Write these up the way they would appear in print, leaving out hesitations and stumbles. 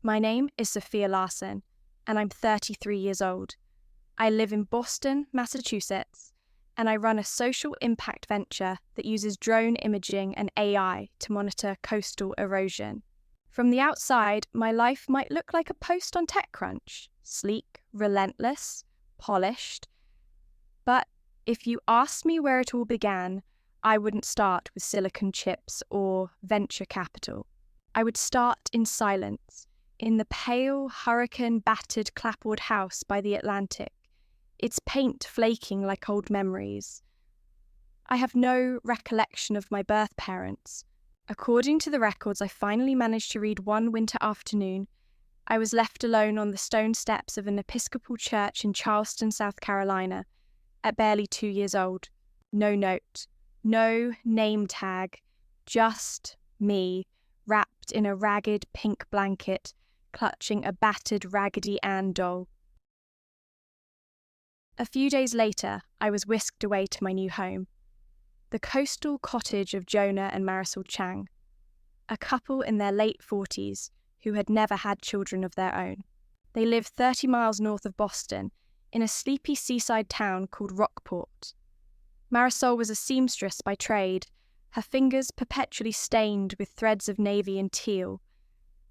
My name is Sophia Larsen, and I'm 33 years old. I live in Boston, Massachusetts, and I run a social impact venture that uses drone imaging and AI to monitor coastal erosion. From the outside, my life might look like a post on TechCrunch, sleek, relentless, polished. But if you asked me where it all began, I wouldn't start with silicon chips or venture capital. I would start in silence, in the pale, hurricane-battered clapboard house by the Atlantic, its paint flaking like old memories. I have no recollection of my birth parents. According to the records I finally managed to read one winter afternoon, I was left alone on the stone steps of an Episcopal church in Charleston, South Carolina, at barely 2 years old. No note, no name tag, just me, wrapped in a ragged pink blanket, clutching a battered Raggedy Ann doll. A few days later, I was whisked away to my new home, the coastal cottage of Jonah and Marisol Chang, a couple in their late 40s who had never had children of their own. They lived 30 miles north of Boston, in a sleepy seaside town called Rockport. Marisol was a seamstress by trade, her fingers perpetually stained with threads of navy and teal,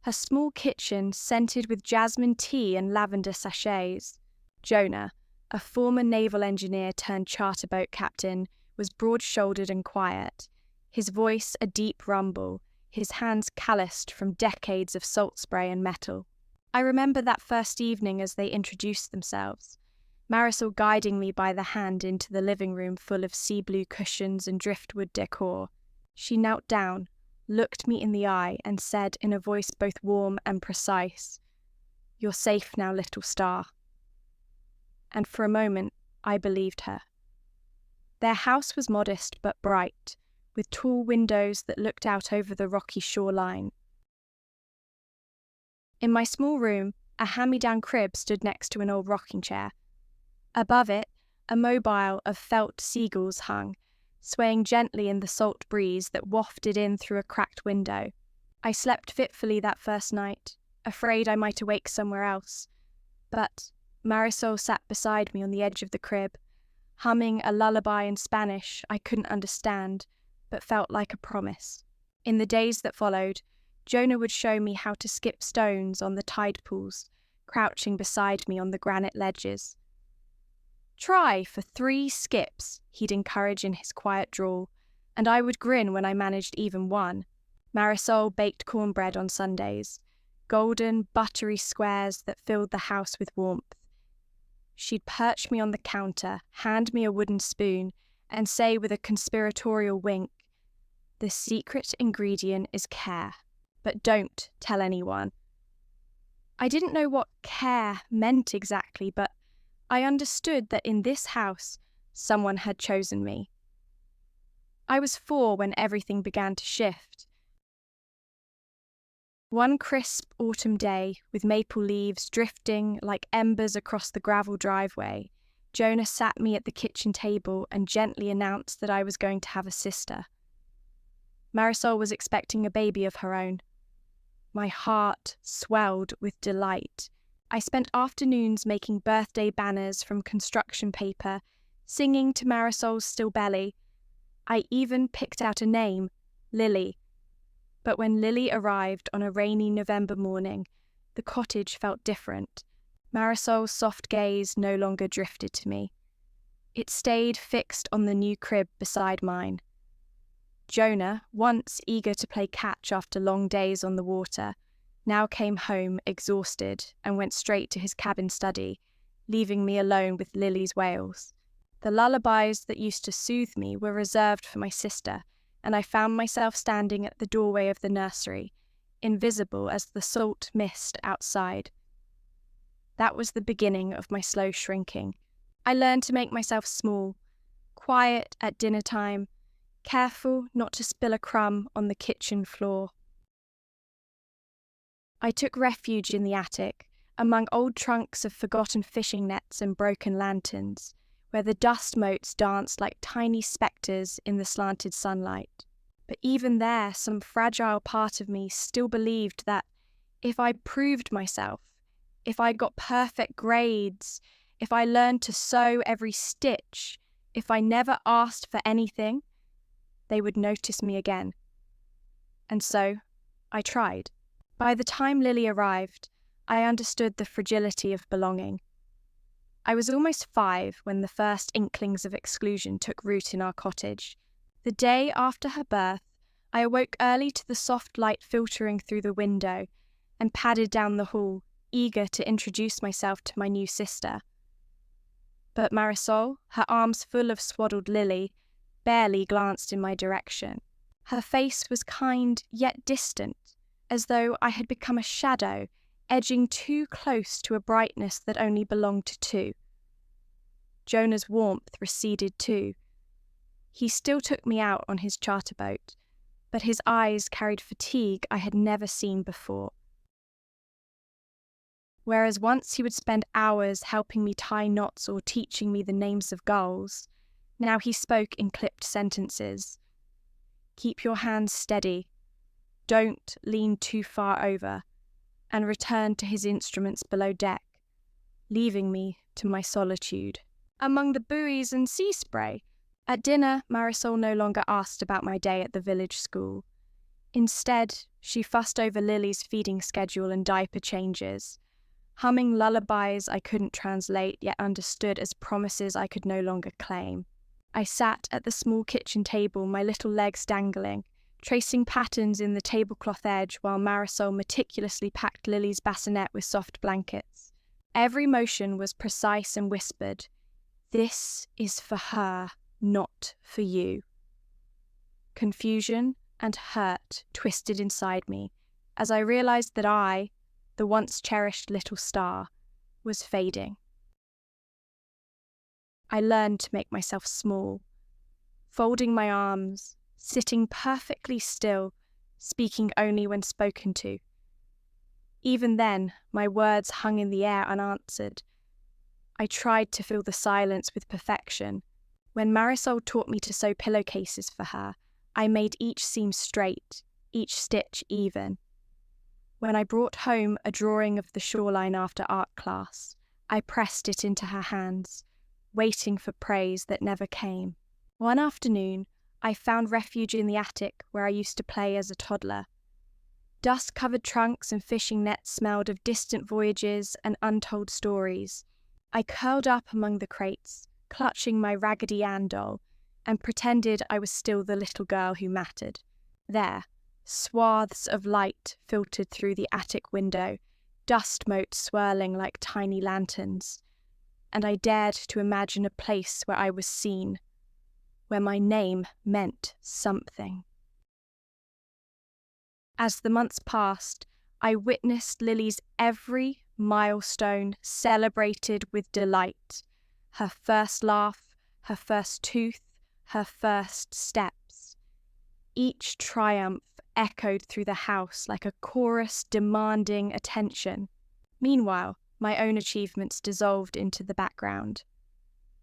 her small kitchen scented with jasmine tea and lavender sachets. Jonah, a former naval engineer turned charter boat captain, was broad-shouldered and quiet, his voice a deep rumble, his hands calloused from decades of salt spray and metal. I remember that first evening as they introduced themselves, Marisol guiding me by the hand into the living room full of sea blue cushions and driftwood decor. She knelt down, looked me in the eye, and said in a voice both warm and precise, "You're safe now, little star." And for a moment, I believed her. Their house was modest but bright, with tall windows that looked out over the rocky shoreline. In my small room, a hand-me-down crib stood next to an old rocking chair. Above it, a mobile of felt seagulls hung, swaying gently in the salt breeze that wafted in through a cracked window. I slept fitfully that first night, afraid I might awake somewhere else. But Marisol sat beside me on the edge of the crib, humming a lullaby in Spanish I couldn't understand, but felt like a promise. In the days that followed, Jonah would show me how to skip stones on the tide pools, crouching beside me on the granite ledges. "Try for 3 skips," he'd encourage in his quiet drawl, and I would grin when I managed even one. Marisol baked cornbread on Sundays, golden, buttery squares that filled the house with warmth. She'd perch me on the counter, hand me a wooden spoon, and say with a conspiratorial wink, "The secret ingredient is care, but don't tell anyone." I didn't know what care meant exactly, but I understood that in this house, someone had chosen me. I was 4 when everything began to shift. One crisp autumn day, with maple leaves drifting like embers across the gravel driveway, Jonah sat me at the kitchen table and gently announced that I was going to have a sister. Marisol was expecting a baby of her own. My heart swelled with delight. I spent afternoons making birthday banners from construction paper, singing to Marisol's still belly. I even picked out a name, Lily. But when Lily arrived on a rainy November morning, the cottage felt different. Marisol's soft gaze no longer drifted to me. It stayed fixed on the new crib beside mine. Jonah, once eager to play catch after long days on the water, now came home exhausted and went straight to his cabin study, leaving me alone with Lily's wails. The lullabies that used to soothe me were reserved for my sister, and I found myself standing at the doorway of the nursery, invisible as the salt mist outside. That was the beginning of my slow shrinking. I learned to make myself small, quiet at dinner time, careful not to spill a crumb on the kitchen floor. I took refuge in the attic, among old trunks of forgotten fishing nets and broken lanterns, where the dust motes danced like tiny spectres in the slanted sunlight. But even there, some fragile part of me still believed that, if I proved myself, if I got perfect grades, if I learned to sew every stitch, if I never asked for anything, they would notice me again. And so, I tried. By the time Lily arrived, I understood the fragility of belonging. I was almost 5 when the first inklings of exclusion took root in our cottage. The day after her birth, I awoke early to the soft light filtering through the window and padded down the hall, eager to introduce myself to my new sister. But Marisol, her arms full of swaddled Lily, barely glanced in my direction. Her face was kind yet distant, as though I had become a shadow, edging too close to a brightness that only belonged to 2. Jonah's warmth receded too. He still took me out on his charter boat, but his eyes carried fatigue I had never seen before. Whereas once he would spend hours helping me tie knots or teaching me the names of gulls, now he spoke in clipped sentences. Keep your hands steady. Don't lean too far over, and returned to his instruments below deck, leaving me to my solitude. Among the buoys and sea spray, at dinner, Marisol no longer asked about my day at the village school. Instead, she fussed over Lily's feeding schedule and diaper changes, humming lullabies I couldn't translate yet understood as promises I could no longer claim. I sat at the small kitchen table, my little legs dangling, tracing patterns in the tablecloth edge while Marisol meticulously packed Lily's bassinet with soft blankets. Every motion was precise and whispered. This is for her, not for you. Confusion and hurt twisted inside me as I realized that I, the once cherished little star, was fading. I learned to make myself small, folding my arms, sitting perfectly still, speaking only when spoken to. Even then, my words hung in the air unanswered. I tried to fill the silence with perfection. When Marisol taught me to sew pillowcases for her, I made each seam straight, each stitch even. When I brought home a drawing of the shoreline after art class, I pressed it into her hands, waiting for praise that never came. One afternoon, I found refuge in the attic where I used to play as a toddler. Dust-covered trunks and fishing nets smelled of distant voyages and untold stories. I curled up among the crates, clutching my Raggedy Ann doll, and pretended I was still the little girl who mattered. There, swaths of light filtered through the attic window, dust motes swirling like tiny lanterns, and I dared to imagine a place where I was seen, where my name meant something. As the months passed, I witnessed Lily's every milestone celebrated with delight. Her first laugh, her first tooth, her first steps. Each triumph echoed through the house like a chorus demanding attention. Meanwhile, my own achievements dissolved into the background.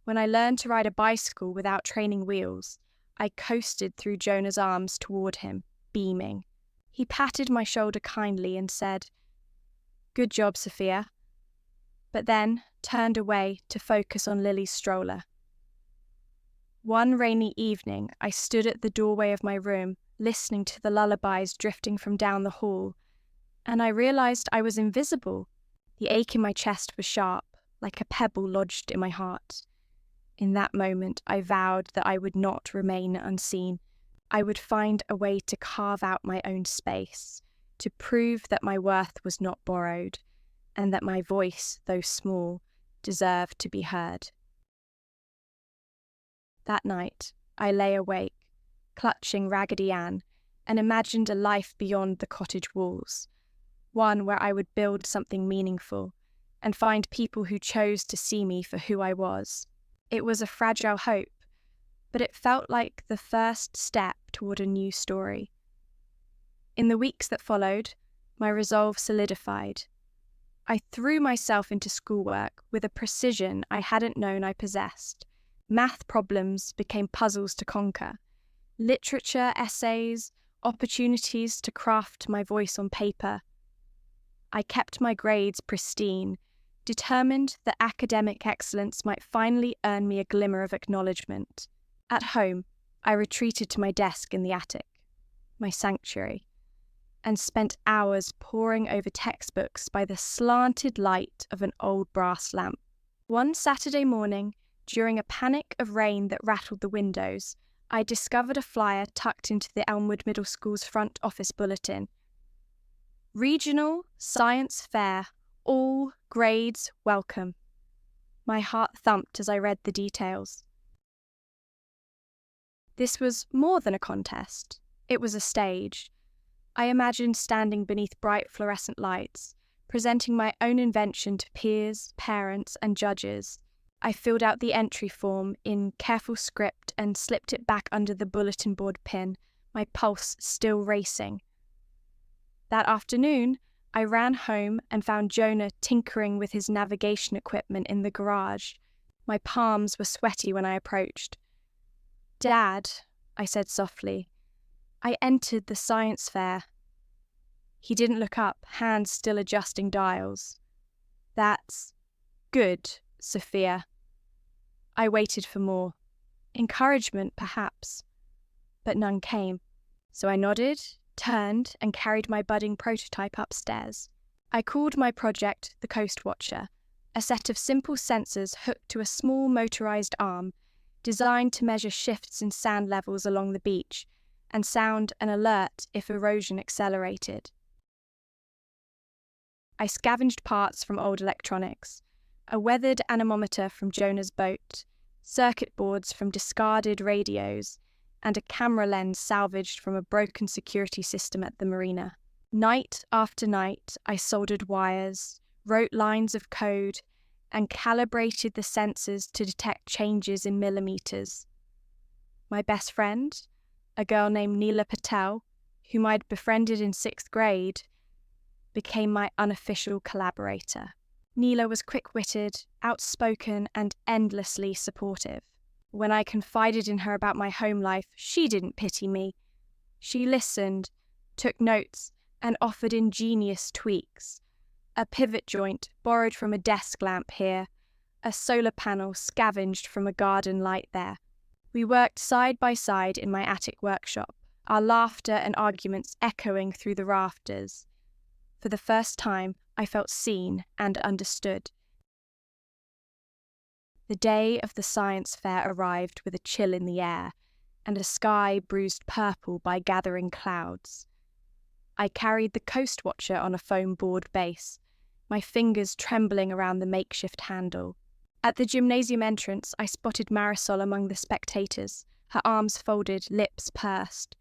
When I learned to ride a bicycle without training wheels, I coasted through Jonah's arms toward him, beaming. He patted my shoulder kindly and said, "Good job, Sophia," but then turned away to focus on Lily's stroller. One rainy evening, I stood at the doorway of my room, listening to the lullabies drifting from down the hall, and I realized I was invisible. The ache in my chest was sharp, like a pebble lodged in my heart. In that moment, I vowed that I would not remain unseen. I would find a way to carve out my own space, to prove that my worth was not borrowed, and that my voice, though small, deserved to be heard. That night, I lay awake, clutching Raggedy Ann, and imagined a life beyond the cottage walls, one where I would build something meaningful, and find people who chose to see me for who I was. It was a fragile hope, but it felt like the first step toward a new story. In the weeks that followed, my resolve solidified. I threw myself into schoolwork with a precision I hadn't known I possessed. Math problems became puzzles to conquer. Literature, essays, opportunities to craft my voice on paper. I kept my grades pristine, determined that academic excellence might finally earn me a glimmer of acknowledgement. At home, I retreated to my desk in the attic, my sanctuary, and spent hours poring over textbooks by the slanted light of an old brass lamp. One Saturday morning, during a panic of rain that rattled the windows, I discovered a flyer tucked into the Elmwood Middle School's front office bulletin. Regional Science Fair, all grades welcome. My heart thumped as I read the details. This was more than a contest. It was a stage. I imagined standing beneath bright fluorescent lights, presenting my own invention to peers, parents, and judges. I filled out the entry form in careful script and slipped it back under the bulletin board pin, my pulse still racing. That afternoon, I ran home and found Jonah tinkering with his navigation equipment in the garage. My palms were sweaty when I approached. "Dad," I said softly, "I entered the science fair." He didn't look up, hands still adjusting dials. "That's good, Sophia." I waited for more. Encouragement, perhaps. But none came. So I nodded, turned, and carried my budding prototype upstairs. I called my project the Coast Watcher, a set of simple sensors hooked to a small motorized arm, designed to measure shifts in sand levels along the beach and sound an alert if erosion accelerated. I scavenged parts from old electronics, a weathered anemometer from Jonah's boat, circuit boards from discarded radios, and a camera lens salvaged from a broken security system at the marina. Night after night, I soldered wires, wrote lines of code, and calibrated the sensors to detect changes in millimeters. My best friend, a girl named Neela Patel, whom I'd befriended in 6th grade, became my unofficial collaborator. Neela was quick-witted, outspoken, and endlessly supportive. When I confided in her about my home life, she didn't pity me. She listened, took notes, and offered ingenious tweaks. A pivot joint borrowed from a desk lamp here, a solar panel scavenged from a garden light there. We worked side by side in my attic workshop, our laughter and arguments echoing through the rafters. For the first time, I felt seen and understood. The day of the science fair arrived with a chill in the air, and a sky bruised purple by gathering clouds. I carried the Coast Watcher on a foam board base, my fingers trembling around the makeshift handle. At the gymnasium entrance, I spotted Marisol among the spectators, her arms folded, lips pursed.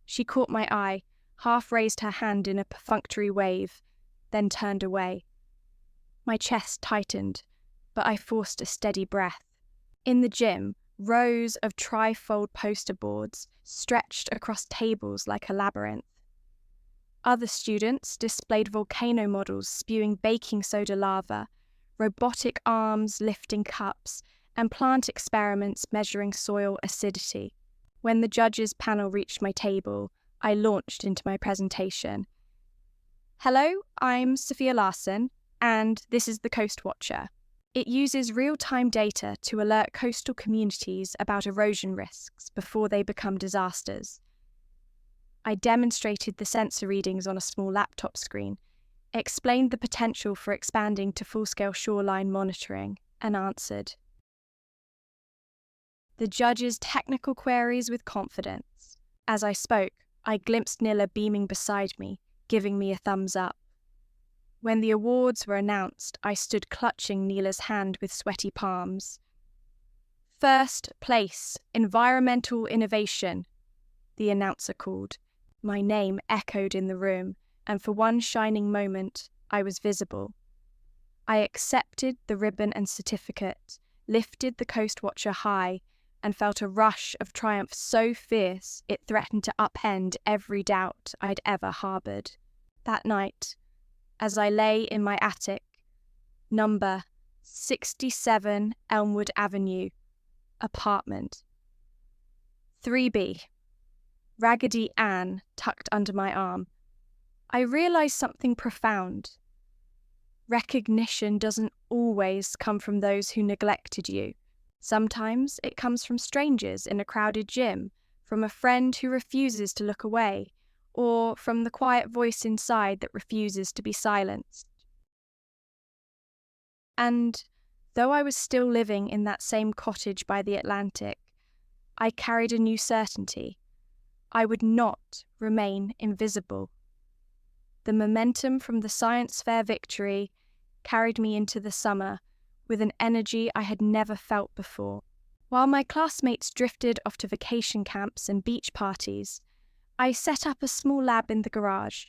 She caught my eye, half raised her hand in a perfunctory wave, then turned away. My chest tightened, but I forced a steady breath. In the gym, rows of trifold poster boards stretched across tables like a labyrinth. Other students displayed volcano models spewing baking soda lava, robotic arms lifting cups, and plant experiments measuring soil acidity. When the judges' panel reached my table, I launched into my presentation. "Hello, I'm Sophia Larsen, and this is the Coast Watcher. It uses real-time data to alert coastal communities about erosion risks before they become disasters." I demonstrated the sensor readings on a small laptop screen, explained the potential for expanding to full-scale shoreline monitoring, and answered the judges' technical queries with confidence. As I spoke, I glimpsed Nilla beaming beside me, giving me a thumbs up. When the awards were announced, I stood clutching Neela's hand with sweaty palms. "First place, environmental innovation," the announcer called. My name echoed in the room, and for one shining moment, I was visible. I accepted the ribbon and certificate, lifted the Coast Watcher high, and felt a rush of triumph so fierce it threatened to upend every doubt I'd ever harboured. That night, as I lay in my attic, number 67 Elmwood Avenue, apartment 3B, Raggedy Ann tucked under my arm, I realized something profound. Recognition doesn't always come from those who neglected you. Sometimes it comes from strangers in a crowded gym, from a friend who refuses to look away, or from the quiet voice inside that refuses to be silenced. And though I was still living in that same cottage by the Atlantic, I carried a new certainty. I would not remain invisible. The momentum from the science fair victory carried me into the summer with an energy I had never felt before. While my classmates drifted off to vacation camps and beach parties, I set up a small lab in the garage.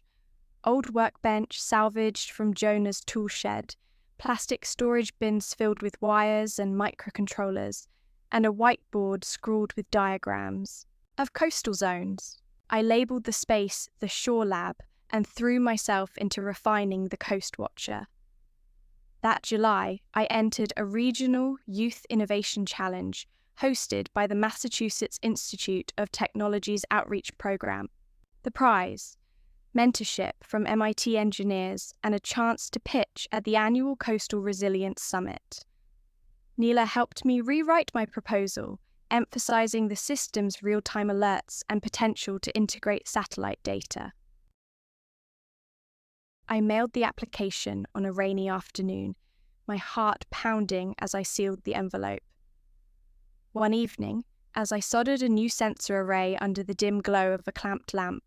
Old workbench salvaged from Jonah's tool shed, plastic storage bins filled with wires and microcontrollers, and a whiteboard scrawled with diagrams of coastal zones. I labelled the space the Shore Lab and threw myself into refining the Coast Watcher. That July, I entered a regional youth innovation challenge hosted by the Massachusetts Institute of Technology's outreach program. The prize: mentorship from MIT engineers and a chance to pitch at the annual Coastal Resilience Summit. Neela helped me rewrite my proposal, emphasizing the system's real-time alerts and potential to integrate satellite data. I mailed the application on a rainy afternoon, my heart pounding as I sealed the envelope. One evening, as I soldered a new sensor array under the dim glow of a clamped lamp,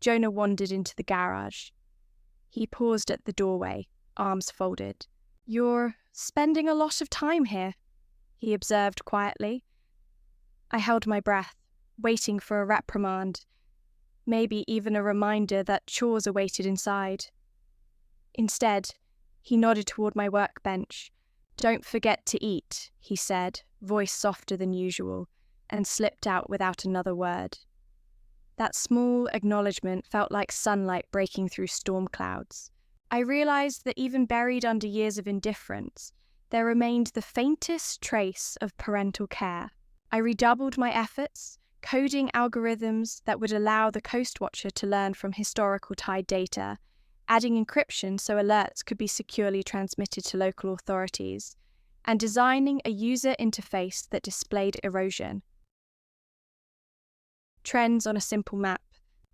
Jonah wandered into the garage. He paused at the doorway, arms folded. "You're spending a lot of time here," he observed quietly. I held my breath, waiting for a reprimand, maybe even a reminder that chores awaited inside. Instead, he nodded toward my workbench. "Don't forget to eat," he said, voice softer than usual, and slipped out without another word. That small acknowledgement felt like sunlight breaking through storm clouds. I realized that even buried under years of indifference, there remained the faintest trace of parental care. I redoubled my efforts, coding algorithms that would allow the Coast Watcher to learn from historical tide data, adding encryption so alerts could be securely transmitted to local authorities, and designing a user interface that displayed erosion. Trends on a simple map.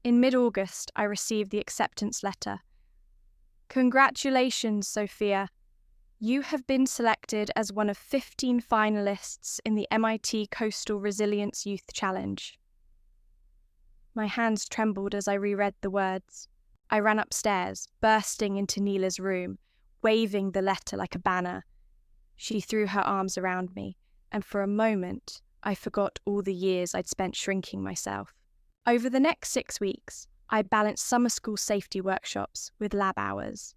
In mid-August, I received the acceptance letter. "Congratulations, Sophia. You have been selected as one of 15 finalists in the MIT Coastal Resilience Youth Challenge." My hands trembled as I reread the words. I ran upstairs, bursting into Neela's room, waving the letter like a banner. She threw her arms around me, and for a moment, I forgot all the years I'd spent shrinking myself. Over the next 6 weeks, I balanced summer school safety workshops with lab hours.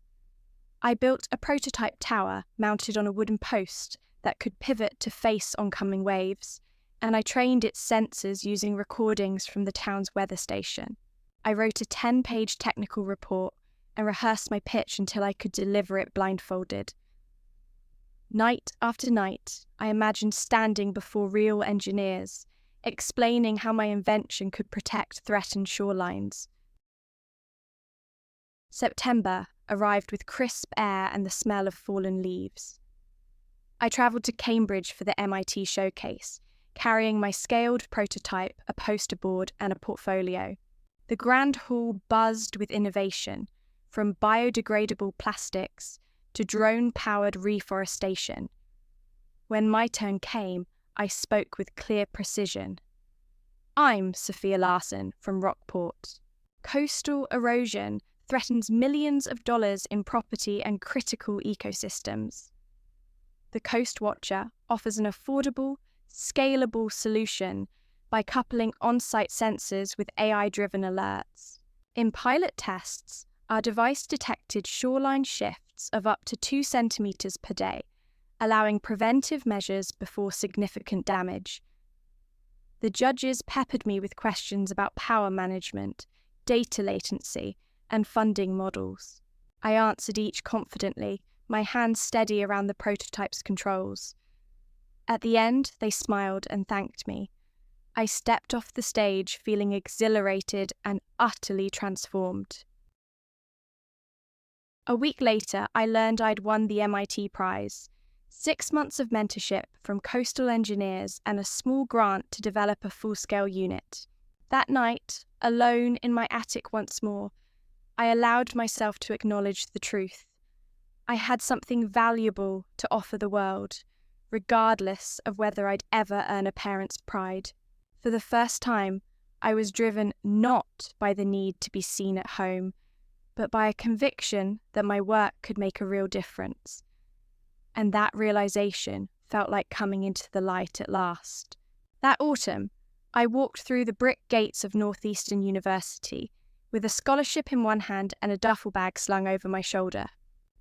I built a prototype tower mounted on a wooden post that could pivot to face oncoming waves, and I trained its sensors using recordings from the town's weather station. I wrote a 10-page technical report and rehearsed my pitch until I could deliver it blindfolded. Night after night, I imagined standing before real engineers, explaining how my invention could protect threatened shorelines. September arrived with crisp air and the smell of fallen leaves. I travelled to Cambridge for the MIT showcase, carrying my scaled prototype, a poster board, and a portfolio. The grand hall buzzed with innovation, from biodegradable plastics to drone-powered reforestation. When my turn came, I spoke with clear precision. "I'm Sophia Larsen from Rockport. Coastal erosion threatens millions of dollars in property and critical ecosystems. The Coast Watcher offers an affordable, scalable solution by coupling on-site sensors with AI-driven alerts. In pilot tests, our device detected shoreline shifts of up to 2 centimeters per day, allowing preventive measures before significant damage. The judges peppered me with questions about power management, data latency, and funding models. I answered each confidently, my hands steady around the prototype's controls. At the end, they smiled and thanked me. I stepped off the stage feeling exhilarated and utterly transformed. A week later, I learned I'd won the MIT prize. 6 months of mentorship from coastal engineers and a small grant to develop a full-scale unit. That night, alone in my attic once more, I allowed myself to acknowledge the truth. I had something valuable to offer the world, regardless of whether I'd ever earn a parent's pride. For the first time, I was driven not by the need to be seen at home, but by a conviction that my work could make a real difference. And that realization felt like coming into the light at last. That autumn, I walked through the brick gates of Northeastern University with a scholarship in one hand and a duffel bag slung over my shoulder.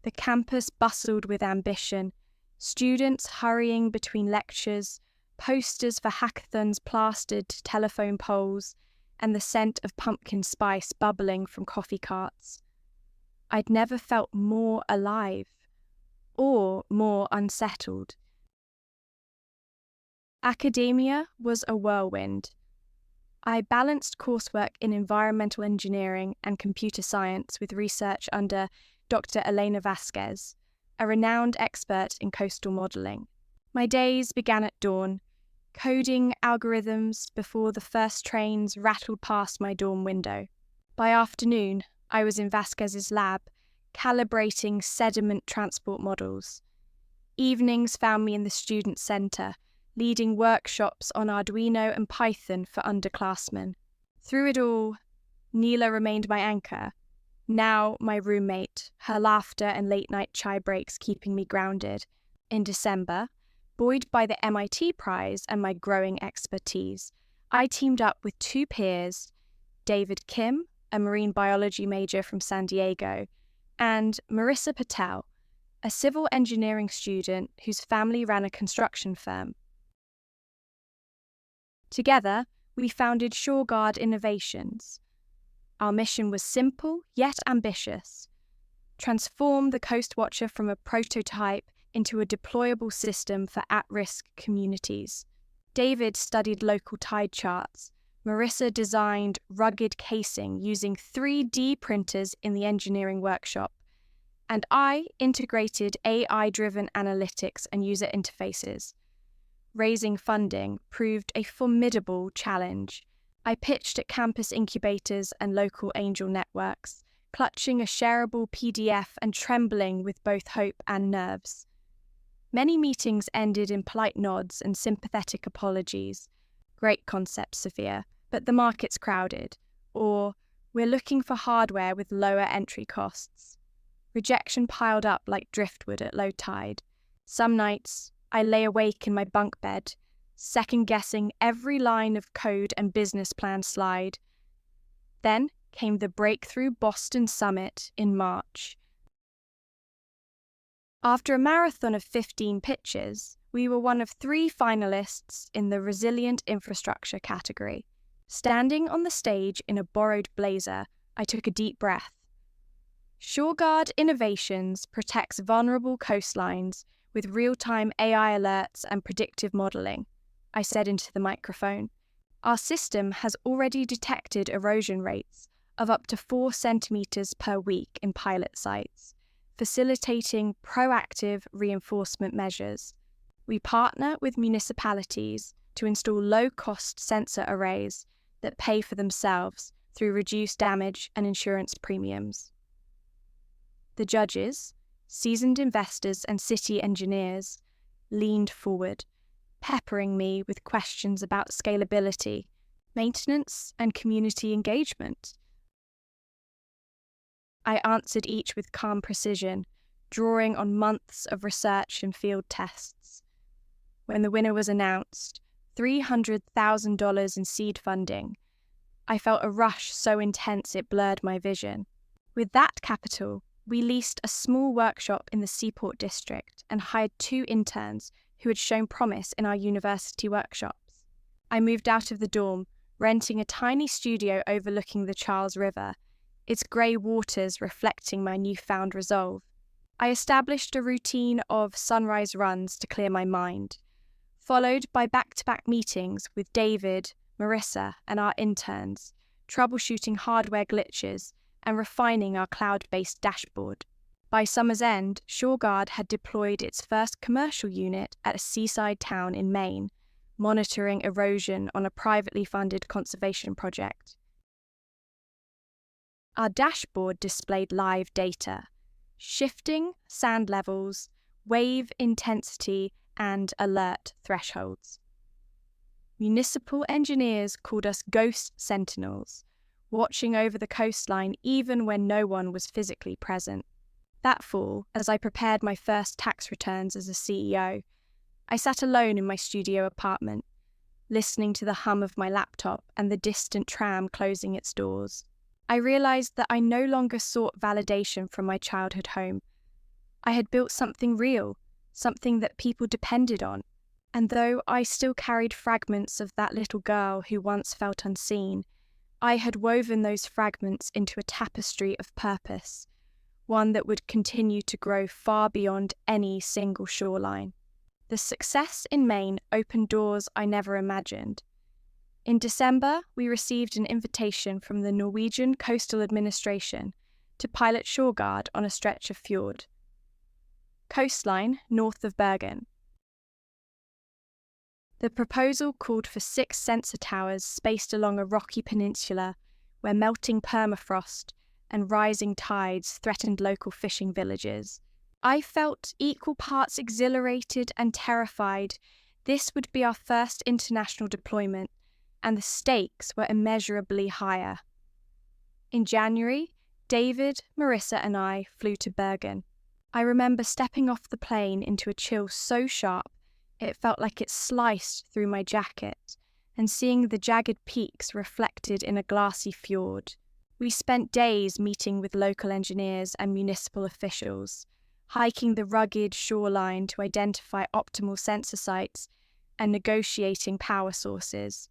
The campus bustled with ambition, students hurrying between lectures, posters for hackathons plastered to telephone poles, and the scent of pumpkin spice bubbling from coffee carts. I'd never felt more alive or more unsettled. Academia was a whirlwind. I balanced coursework in environmental engineering and computer science with research under Dr. Elena Vasquez, a renowned expert in coastal modelling. My days began at dawn, coding algorithms before the first trains rattled past my dorm window. By afternoon, I was in Vasquez's lab, calibrating sediment transport models. Evenings found me in the student centre, leading workshops on Arduino and Python for underclassmen. Through it all, Neela remained my anchor, now my roommate, her laughter and late-night chai breaks keeping me grounded. In December, buoyed by the MIT prize and my growing expertise, I teamed up with 2 peers, David Kim, a marine biology major from San Diego, and Marissa Patel, a civil engineering student whose family ran a construction firm. Together, we founded ShoreGuard Innovations. Our mission was simple yet ambitious: transform the Coast Watcher from a prototype into a deployable system for at-risk communities. David studied local tide charts. Marissa designed rugged casing using 3D printers in the engineering workshop. And I integrated AI-driven analytics and user interfaces. Raising funding proved a formidable challenge. I pitched at campus incubators and local angel networks, clutching a shareable PDF and trembling with both hope and nerves. Many meetings ended in polite nods and sympathetic apologies. Great concept, Sophia, but the market's crowded. Or, we're looking for hardware with lower entry costs. Rejection piled up like driftwood at low tide. Some nights, I lay awake in my bunk bed, second-guessing every line of code and business plan slide. Then came the breakthrough Boston Summit in March. After a marathon of 15 pitches, we were one of 3 finalists in the Resilient Infrastructure category. Standing on the stage in a borrowed blazer, I took a deep breath. ShoreGuard Innovations protects vulnerable coastlines with real-time AI alerts and predictive modelling, I said into the microphone. Our system has already detected erosion rates of up to 4 centimetres per week in pilot sites, facilitating proactive reinforcement measures. We partner with municipalities to install low-cost sensor arrays that pay for themselves through reduced damage and insurance premiums. The judges, seasoned investors and city engineers, leaned forward, peppering me with questions about scalability, maintenance, and community engagement. I answered each with calm precision, drawing on months of research and field tests. When the winner was announced, $300,000 in seed funding, I felt a rush so intense it blurred my vision. With that capital, we leased a small workshop in the Seaport district and hired 2 interns who had shown promise in our university workshops. I moved out of the dorm, renting a tiny studio overlooking the Charles River, its grey waters reflecting my newfound resolve. I established a routine of sunrise runs to clear my mind, followed by back-to-back meetings with David, Marissa, and our interns, troubleshooting hardware glitches and refining our cloud-based dashboard. By summer's end, ShoreGuard had deployed its first commercial unit at a seaside town in Maine, monitoring erosion on a privately funded conservation project. Our dashboard displayed live data, shifting sand levels, wave intensity, and alert thresholds. Municipal engineers called us ghost sentinels, watching over the coastline even when no one was physically present. That fall, as I prepared my first tax returns as a CEO, I sat alone in my studio apartment, listening to the hum of my laptop and the distant tram closing its doors. I realized that I no longer sought validation from my childhood home. I had built something real, something that people depended on. And though I still carried fragments of that little girl who once felt unseen, I had woven those fragments into a tapestry of purpose, one that would continue to grow far beyond any single shoreline. The success in Maine opened doors I never imagined. In December, we received an invitation from the Norwegian Coastal Administration to pilot ShoreGuard on a stretch of fjord. Coastline north of Bergen. The proposal called for 6 sensor towers spaced along a rocky peninsula where melting permafrost and rising tides threatened local fishing villages. I felt equal parts exhilarated and terrified. This would be our first international deployment, and the stakes were immeasurably higher. In January, David, Marissa, and I flew to Bergen. I remember stepping off the plane into a chill so sharp it felt like it sliced through my jacket, and seeing the jagged peaks reflected in a glassy fjord. We spent days meeting with local engineers and municipal officials, hiking the rugged shoreline to identify optimal sensor sites and negotiating power sources.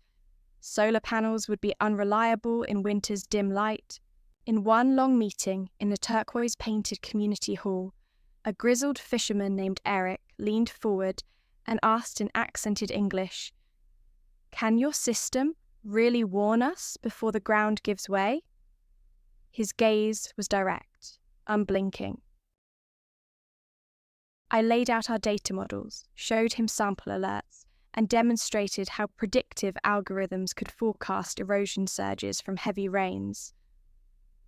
Solar panels would be unreliable in winter's dim light. In one long meeting in a turquoise-painted community hall, a grizzled fisherman named Eric leaned forward and asked in accented English, "Can your system really warn us before the ground gives way?" His gaze was direct, unblinking. I laid out our data models, showed him sample alerts, and demonstrated how predictive algorithms could forecast erosion surges from heavy rains.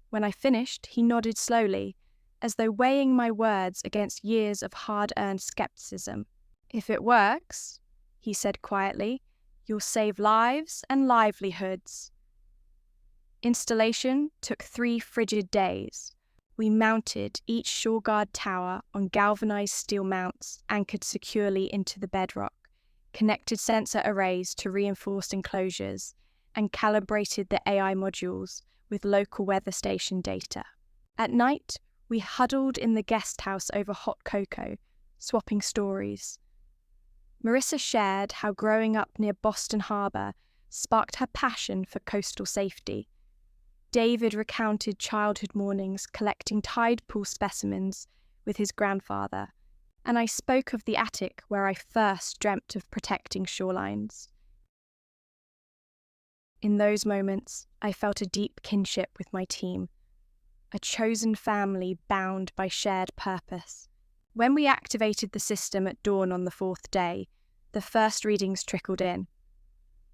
When I finished, he nodded slowly, as though weighing my words against years of hard-earned skepticism. "If it works," he said quietly, "you'll save lives and livelihoods." Installation took 3 frigid days. We mounted each ShoreGuard tower on galvanized steel mounts anchored securely into the bedrock, connected sensor arrays to reinforced enclosures, and calibrated the AI modules with local weather station data. At night, we huddled in the guest house over hot cocoa, swapping stories. Marissa shared how growing up near Boston Harbor sparked her passion for coastal safety. David recounted childhood mornings collecting tide pool specimens with his grandfather, and I spoke of the attic where I first dreamt of protecting shorelines. In those moments, I felt a deep kinship with my team, a chosen family bound by shared purpose. When we activated the system at dawn on the 4th day, the first readings trickled in.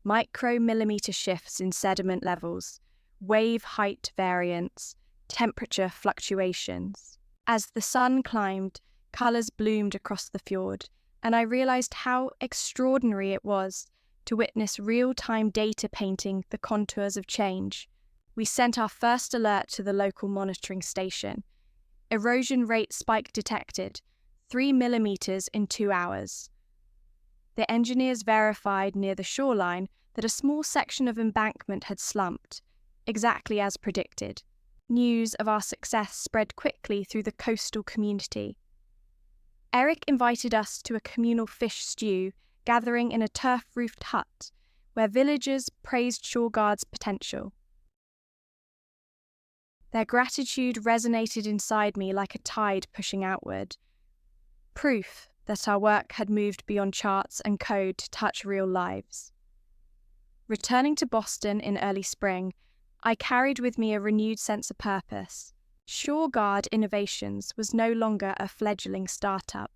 Micromillimeter shifts in sediment levels, wave height variance, temperature fluctuations. As the sun climbed, colours bloomed across the fjord, and I realised how extraordinary it was to witness real-time data painting the contours of change. We sent our first alert to the local monitoring station. Erosion rate spike detected, 3 millimeters in 2 hours. The engineers verified near the shoreline that a small section of embankment had slumped, exactly as predicted. News of our success spread quickly through the coastal community. Eric invited us to a communal fish stew gathering in a turf-roofed hut, where villagers praised ShoreGuard's potential. Their gratitude resonated inside me like a tide pushing outward. Proof that our work had moved beyond charts and code to touch real lives. Returning to Boston in early spring, I carried with me a renewed sense of purpose. ShoreGuard Innovations was no longer a fledgling startup.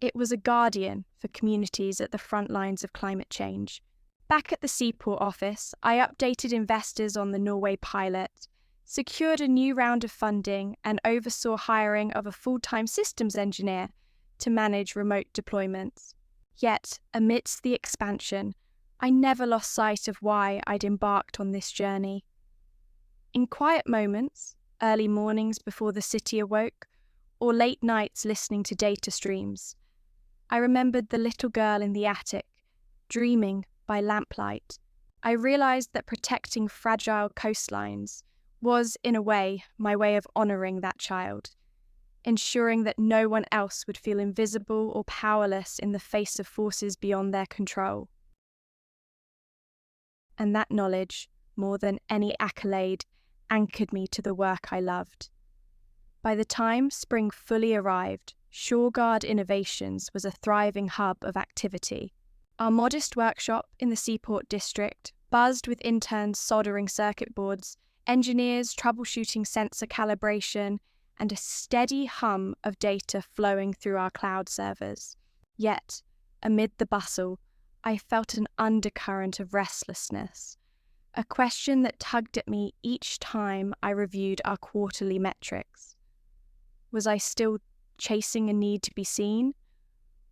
It was a guardian for communities at the front lines of climate change. Back at the Seaport office, I updated investors on the Norway pilot, secured a new round of funding, and oversaw hiring of a full-time systems engineer to manage remote deployments. Yet, amidst the expansion, I never lost sight of why I'd embarked on this journey. In quiet moments, early mornings before the city awoke, or late nights listening to data streams, I remembered the little girl in the attic, dreaming by lamplight. I realized that protecting fragile coastlines was, in a way, my way of honoring that child, ensuring that no one else would feel invisible or powerless in the face of forces beyond their control. And that knowledge, more than any accolade, anchored me to the work I loved. By the time spring fully arrived, ShoreGuard Innovations was a thriving hub of activity. Our modest workshop in the Seaport district buzzed with interns soldering circuit boards, engineers troubleshooting sensor calibration, and a steady hum of data flowing through our cloud servers. Yet, amid the bustle, I felt an undercurrent of restlessness, a question that tugged at me each time I reviewed our quarterly metrics. Was I still chasing a need to be seen,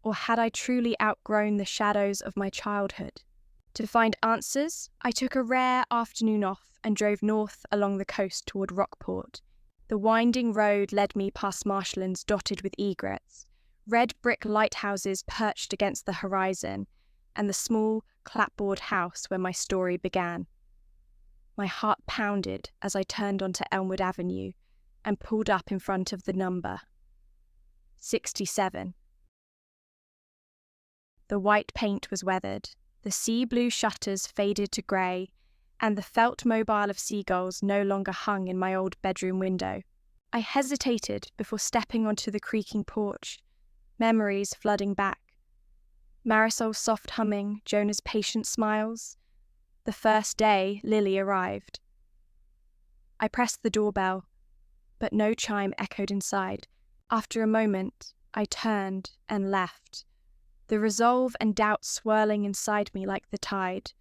or had I truly outgrown the shadows of my childhood? To find answers, I took a rare afternoon off and drove north along the coast toward Rockport. The winding road led me past marshlands dotted with egrets, red brick lighthouses perched against the horizon, and the small clapboard house where my story began. My heart pounded as I turned onto Elmwood Avenue and pulled up in front of the number 67. The white paint was weathered, the sea blue shutters faded to grey, and the felt mobile of seagulls no longer hung in my old bedroom window. I hesitated before stepping onto the creaking porch, memories flooding back. Marisol's soft humming, Jonah's patient smiles. The first day Lily arrived. I pressed the doorbell, but no chime echoed inside. After a moment, I turned and left, the resolve and doubt swirling inside me like the tide.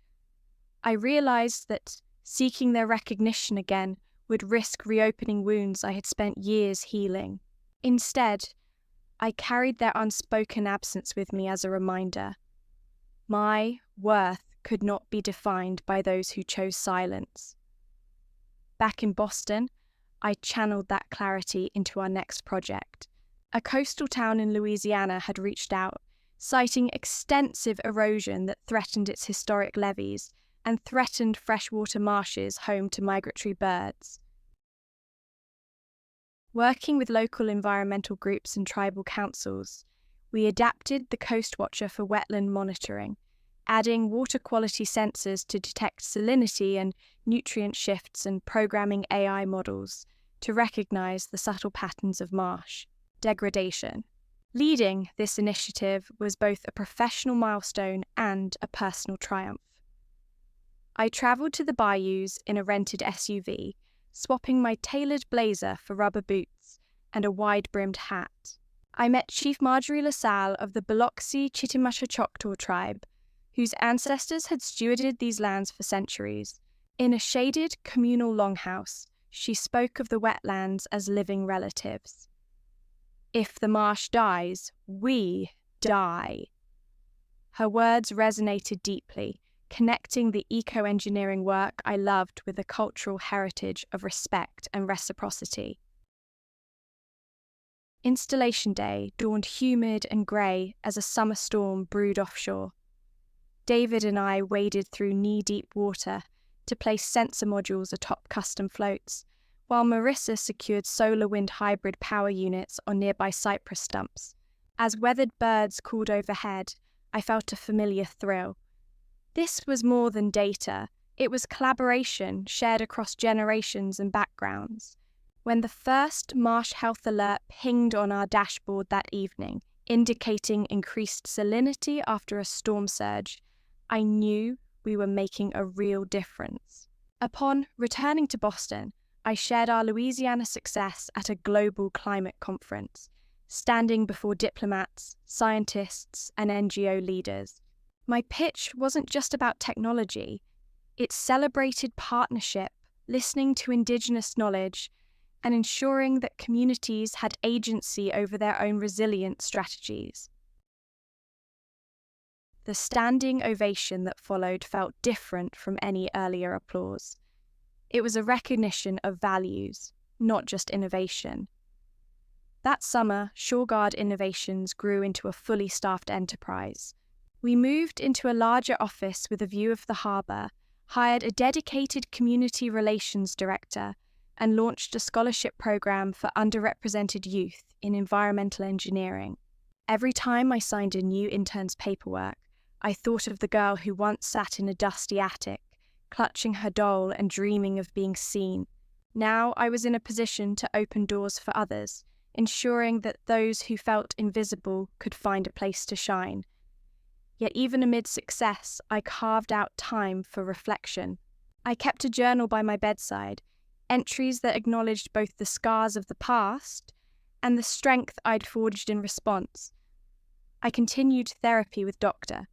I realized that seeking their recognition again would risk reopening wounds I had spent years healing. Instead, I carried their unspoken absence with me as a reminder. My worth could not be defined by those who chose silence. Back in Boston, I channeled that clarity into our next project. A coastal town in Louisiana had reached out, citing extensive erosion that threatened its historic levees and threatened freshwater marshes home to migratory birds. Working with local environmental groups and tribal councils, we adapted the Coast Watcher for wetland monitoring, adding water quality sensors to detect salinity and nutrient shifts and programming AI models to recognize the subtle patterns of marsh degradation. Leading this initiative was both a professional milestone and a personal triumph. I travelled to the bayous in a rented SUV, swapping my tailored blazer for rubber boots and a wide-brimmed hat. I met Chief Marjorie LaSalle of the Biloxi Chitimacha Choctaw tribe, whose ancestors had stewarded these lands for centuries. In a shaded communal longhouse, she spoke of the wetlands as living relatives. If the marsh dies, we die. Her words resonated deeply, connecting the eco-engineering work I loved with a cultural heritage of respect and reciprocity. Installation day dawned humid and grey as a summer storm brewed offshore. David and I waded through knee-deep water to place sensor modules atop custom floats, while Marissa secured solar wind hybrid power units on nearby cypress stumps. As weathered birds called overhead, I felt a familiar thrill. This was more than data, it was collaboration shared across generations and backgrounds. When the first marsh health alert pinged on our dashboard that evening, indicating increased salinity after a storm surge, I knew we were making a real difference. Upon returning to Boston, I shared our Louisiana success at a global climate conference, standing before diplomats, scientists, and NGO leaders. My pitch wasn't just about technology. It celebrated partnership, listening to Indigenous knowledge, and ensuring that communities had agency over their own resilience strategies. The standing ovation that followed felt different from any earlier applause. It was a recognition of values, not just innovation. That summer, ShoreGuard Innovations grew into a fully staffed enterprise. We moved into a larger office with a view of the harbour, hired a dedicated community relations director, and launched a scholarship program for underrepresented youth in environmental engineering. Every time I signed a new intern's paperwork, I thought of the girl who once sat in a dusty attic, clutching her doll and dreaming of being seen. Now I was in a position to open doors for others, ensuring that those who felt invisible could find a place to shine. Yet even amid success, I carved out time for reflection. I kept a journal by my bedside, entries that acknowledged both the scars of the past and the strength I'd forged in response. I continued therapy with Dr.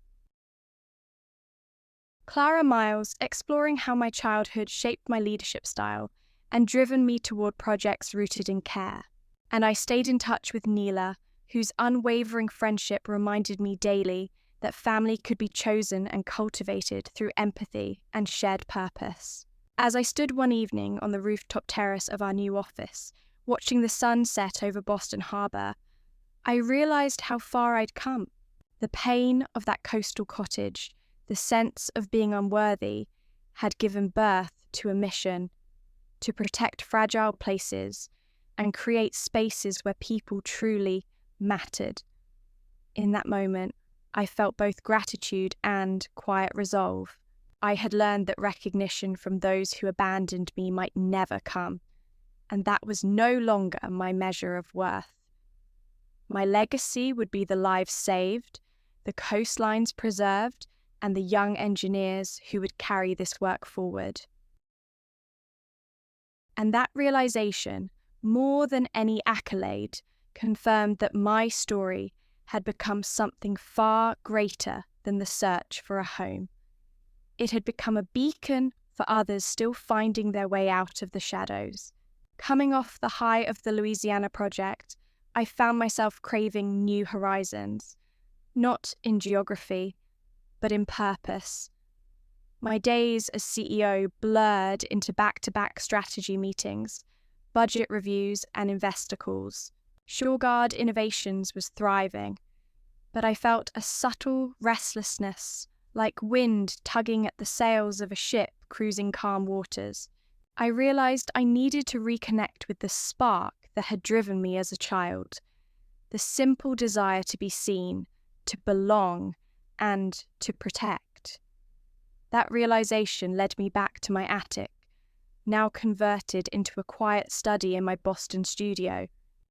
Clara Miles, exploring how my childhood shaped my leadership style and driven me toward projects rooted in care. And I stayed in touch with Neela, whose unwavering friendship reminded me daily that family could be chosen and cultivated through empathy and shared purpose. As I stood one evening on the rooftop terrace of our new office, watching the sun set over Boston Harbor, I realized how far I'd come. The pain of that coastal cottage, the sense of being unworthy, had given birth to a mission to protect fragile places and create spaces where people truly mattered. In that moment, I felt both gratitude and quiet resolve. I had learned that recognition from those who abandoned me might never come, and that was no longer my measure of worth. My legacy would be the lives saved, the coastlines preserved, and the young engineers who would carry this work forward. And that realization, more than any accolade, confirmed that my story had become something far greater than the search for a home. It had become a beacon for others still finding their way out of the shadows. Coming off the high of the Louisiana project, I found myself craving new horizons, not in geography, but in purpose. My days as CEO blurred into back-to-back strategy meetings, budget reviews, and investor calls. ShoreGuard Innovations was thriving, but I felt a subtle restlessness, like wind tugging at the sails of a ship cruising calm waters. I realized I needed to reconnect with the spark that had driven me as a child, the simple desire to be seen, to belong, and to protect. That realization led me back to my attic, now converted into a quiet study in my Boston studio.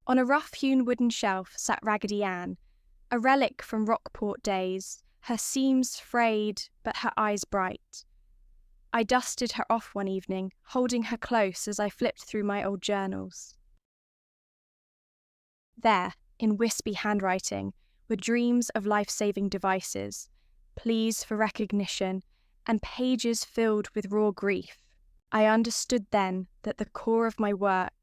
On a rough-hewn wooden shelf sat Raggedy Ann, a relic from Rockport days, her seams frayed but her eyes bright. I dusted her off one evening, holding her close as I flipped through my old journals. There, in wispy handwriting, were dreams of life-saving devices, pleas for recognition, and pages filled with raw grief. I understood then that the core of my work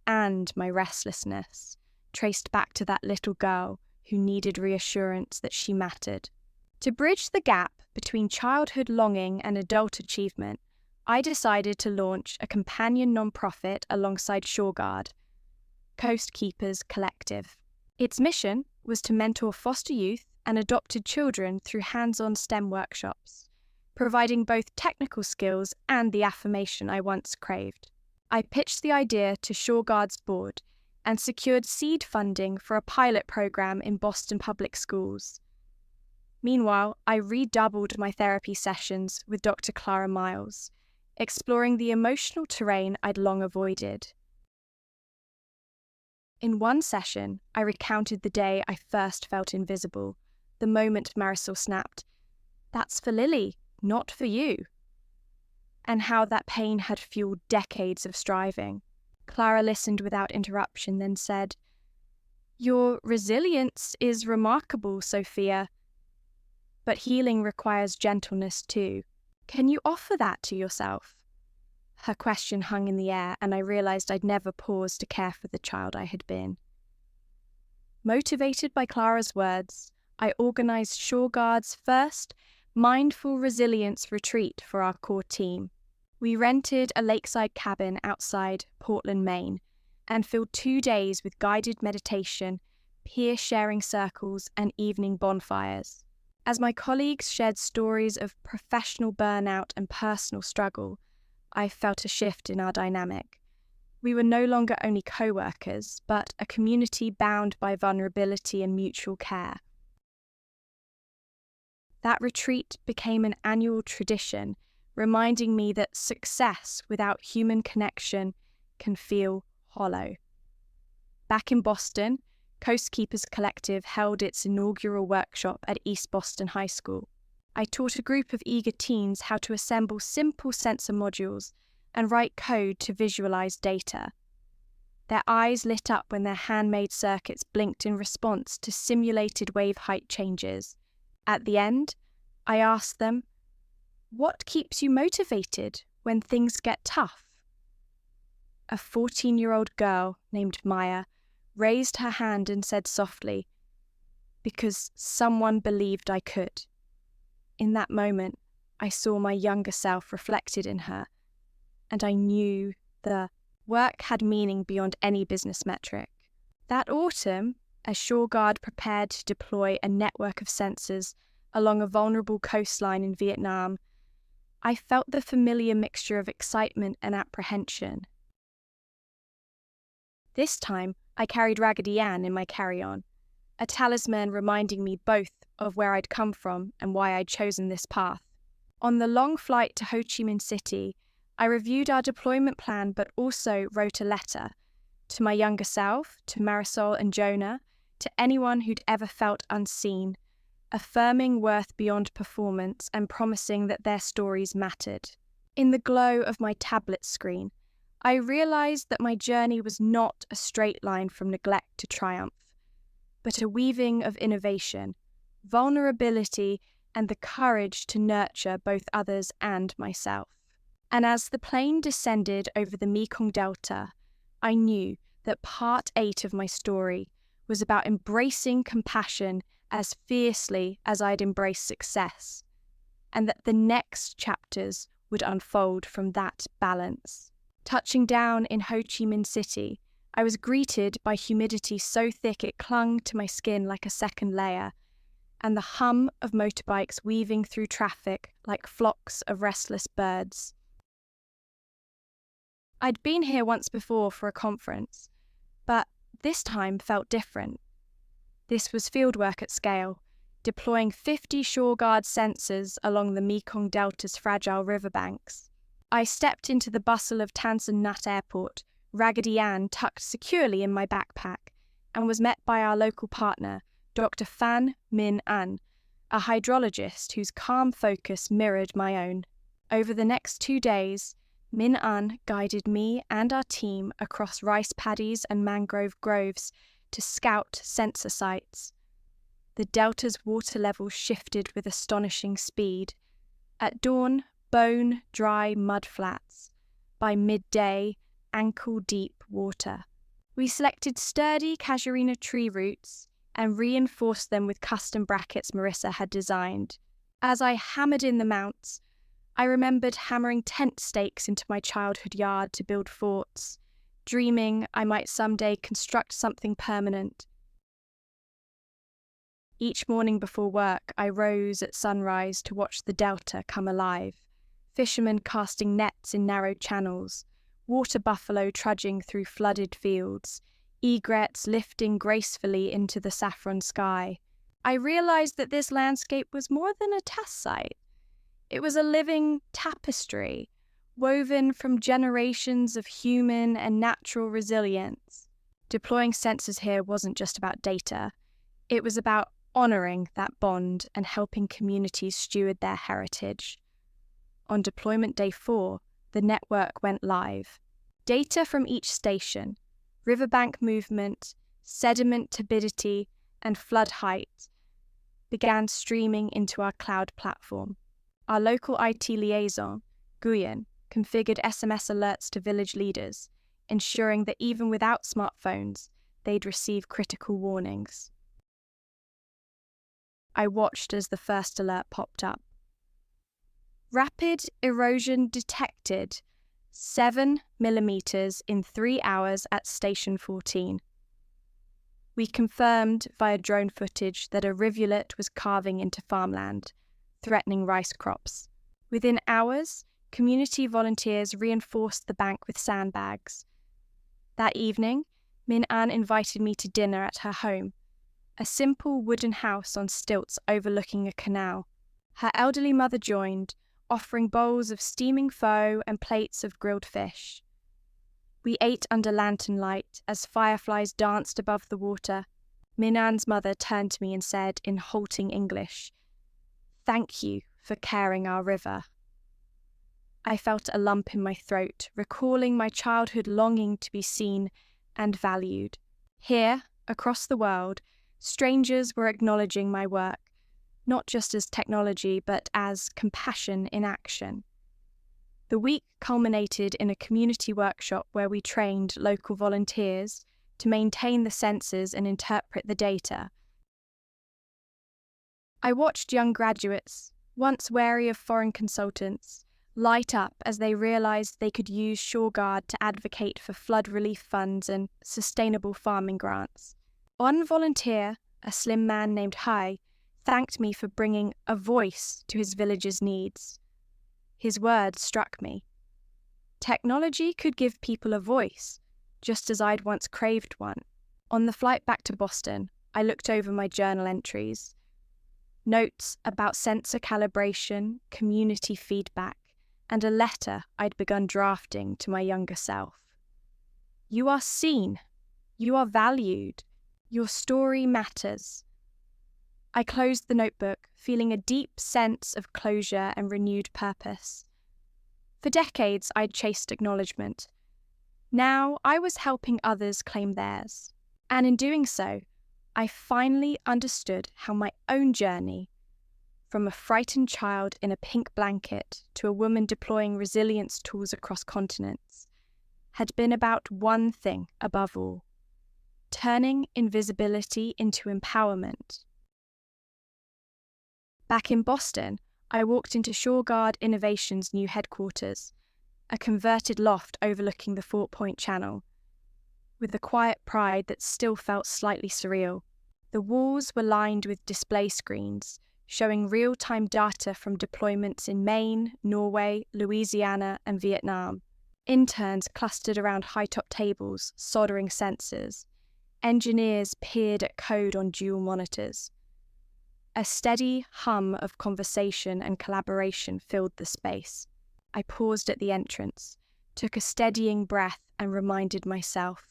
and my restlessness traced back to that little girl who needed reassurance that she mattered. To bridge the gap between childhood longing and adult achievement, I decided to launch a companion nonprofit alongside ShoreGuard, CoastKeepers Collective. Its mission was to mentor foster youth and adopted children through hands-on STEM workshops, providing both technical skills and the affirmation I once craved. I pitched the idea to ShoreGuard's board and secured seed funding for a pilot program in Boston public schools. Meanwhile, I redoubled my therapy sessions with Dr. Clara Miles, exploring the emotional terrain I'd long avoided. In one session, I recounted the day I first felt invisible, the moment Marisol snapped, "That's for Lily, not for you." and how that pain had fueled decades of striving. Clara listened without interruption, then said, "Your resilience is remarkable, Sophia. But healing requires gentleness too. Can you offer that to yourself?" Her question hung in the air, and I realized I'd never paused to care for the child I had been. Motivated by Clara's words, I organized ShoreGuard's first mindful resilience retreat for our core team. We rented a lakeside cabin outside Portland, Maine, and filled 2 days with guided meditation, peer sharing circles, and evening bonfires. As my colleagues shared stories of professional burnout and personal struggle, I felt a shift in our dynamic. We were no longer only co-workers, but a community bound by vulnerability and mutual care. That retreat became an annual tradition, reminding me that success without human connection can feel hollow. Back in Boston, CoastKeepers Collective held its inaugural workshop at East Boston High School. I taught a group of eager teens how to assemble simple sensor modules and write code to visualize data. Their eyes lit up when their handmade circuits blinked in response to simulated wave height changes. At the end, I asked them, "What keeps you motivated when things get tough?" A 14-year-old girl named Maya raised her hand and said softly, "Because someone believed I could." In that moment, I saw my younger self reflected in her, and I knew the work had meaning beyond any business metric. That autumn, as ShoreGuard prepared to deploy a network of sensors along a vulnerable coastline in Vietnam, I felt the familiar mixture of excitement and apprehension. This time, I carried Raggedy Ann in my carry-on, a talisman reminding me both of where I'd come from and why I'd chosen this path. On the long flight to Ho Chi Minh City, I reviewed our deployment plan but also wrote a letter to my younger self, to Marisol and Jonah, to anyone who'd ever felt unseen, affirming worth beyond performance and promising that their stories mattered. In the glow of my tablet screen, I realized that my journey was not a straight line from neglect to triumph, but a weaving of innovation, vulnerability, and the courage to nurture both others and myself. And as the plane descended over the Mekong Delta, I knew that part 8 of my story was about embracing compassion as fiercely as I'd embraced success, and that the next chapters would unfold from that balance. Touching down in Ho Chi Minh City, I was greeted by humidity so thick it clung to my skin like a second layer, and the hum of motorbikes weaving through traffic like flocks of restless birds. I'd been here once before for a conference, but this time felt different. This was fieldwork at scale, deploying 50 ShoreGuard sensors along the Mekong Delta's fragile riverbanks. I stepped into the bustle of Tan Son Nhut Airport, Raggedy Ann tucked securely in my backpack, and was met by our local partner, Dr. Phan Minh An, a hydrologist whose calm focus mirrored my own. Over the next 2 days, Minh An guided me and our team across rice paddies and mangrove groves to scout sensor sites. The delta's water level shifted with astonishing speed. At dawn, bone-dry mudflats. By midday, ankle-deep water. We selected sturdy casuarina tree roots and reinforced them with custom brackets Marissa had designed. As I hammered in the mounts, I remembered hammering tent stakes into my childhood yard to build forts, dreaming I might someday construct something permanent. Each morning before work, I rose at sunrise to watch the delta come alive. Fishermen casting nets in narrow channels, water buffalo trudging through flooded fields, egrets lifting gracefully into the saffron sky. I realized that this landscape was more than a test site. It was a living tapestry, woven from generations of human and natural resilience. Deploying sensors here wasn't just about data. It was about honoring that bond and helping communities steward their heritage. On deployment day 4, the network went live. Data from each station, riverbank movement, sediment turbidity, and flood height began streaming into our cloud platform. Our local IT liaison, Guyen, configured SMS alerts to village leaders, ensuring that even without smartphones, they'd receive critical warnings. I watched as the first alert popped up. Rapid erosion detected, 7 millimeters in 3 hours at Station 14. We confirmed via drone footage that a rivulet was carving into farmland, threatening rice crops. Within hours, community volunteers reinforced the bank with sandbags. That evening, Min An invited me to dinner at her home, a simple wooden house on stilts overlooking a canal. Her elderly mother joined, offering bowls of steaming pho and plates of grilled fish. We ate under lantern light as fireflies danced above the water. Min An's mother turned to me and said in halting English, "Thank you for caring our river." I felt a lump in my throat, recalling my childhood longing to be seen and valued. Here, across the world, strangers were acknowledging my work, not just as technology, but as compassion in action. The week culminated in a community workshop where we trained local volunteers to maintain the sensors and interpret the data. I watched young graduates, once wary of foreign consultants, light up as they realised they could use ShoreGuard to advocate for flood relief funds and sustainable farming grants. One volunteer, a slim man named Hai, thanked me for bringing a voice to his village's needs. His words struck me. Technology could give people a voice, just as I'd once craved one. On the flight back to Boston, I looked over my journal entries. Notes about sensor calibration, community feedback, and a letter I'd begun drafting to my younger self. You are seen. You are valued. Your story matters. I closed the notebook, feeling a deep sense of closure and renewed purpose. For decades, I'd chased acknowledgement. Now I was helping others claim theirs. And in doing so, I finally understood how my own journey, from a frightened child in a pink blanket to a woman deploying resilience tools across continents, had been about one thing above all: turning invisibility into empowerment. Back in Boston, I walked into ShoreGuard Innovations' new headquarters, a converted loft overlooking the Fort Point Channel, with a quiet pride that still felt slightly surreal. The walls were lined with display screens, showing real-time data from deployments in Maine, Norway, Louisiana, and Vietnam. Interns clustered around high-top tables, soldering sensors. Engineers peered at code on dual monitors. A steady hum of conversation and collaboration filled the space. I paused at the entrance, took a steadying breath, and reminded myself,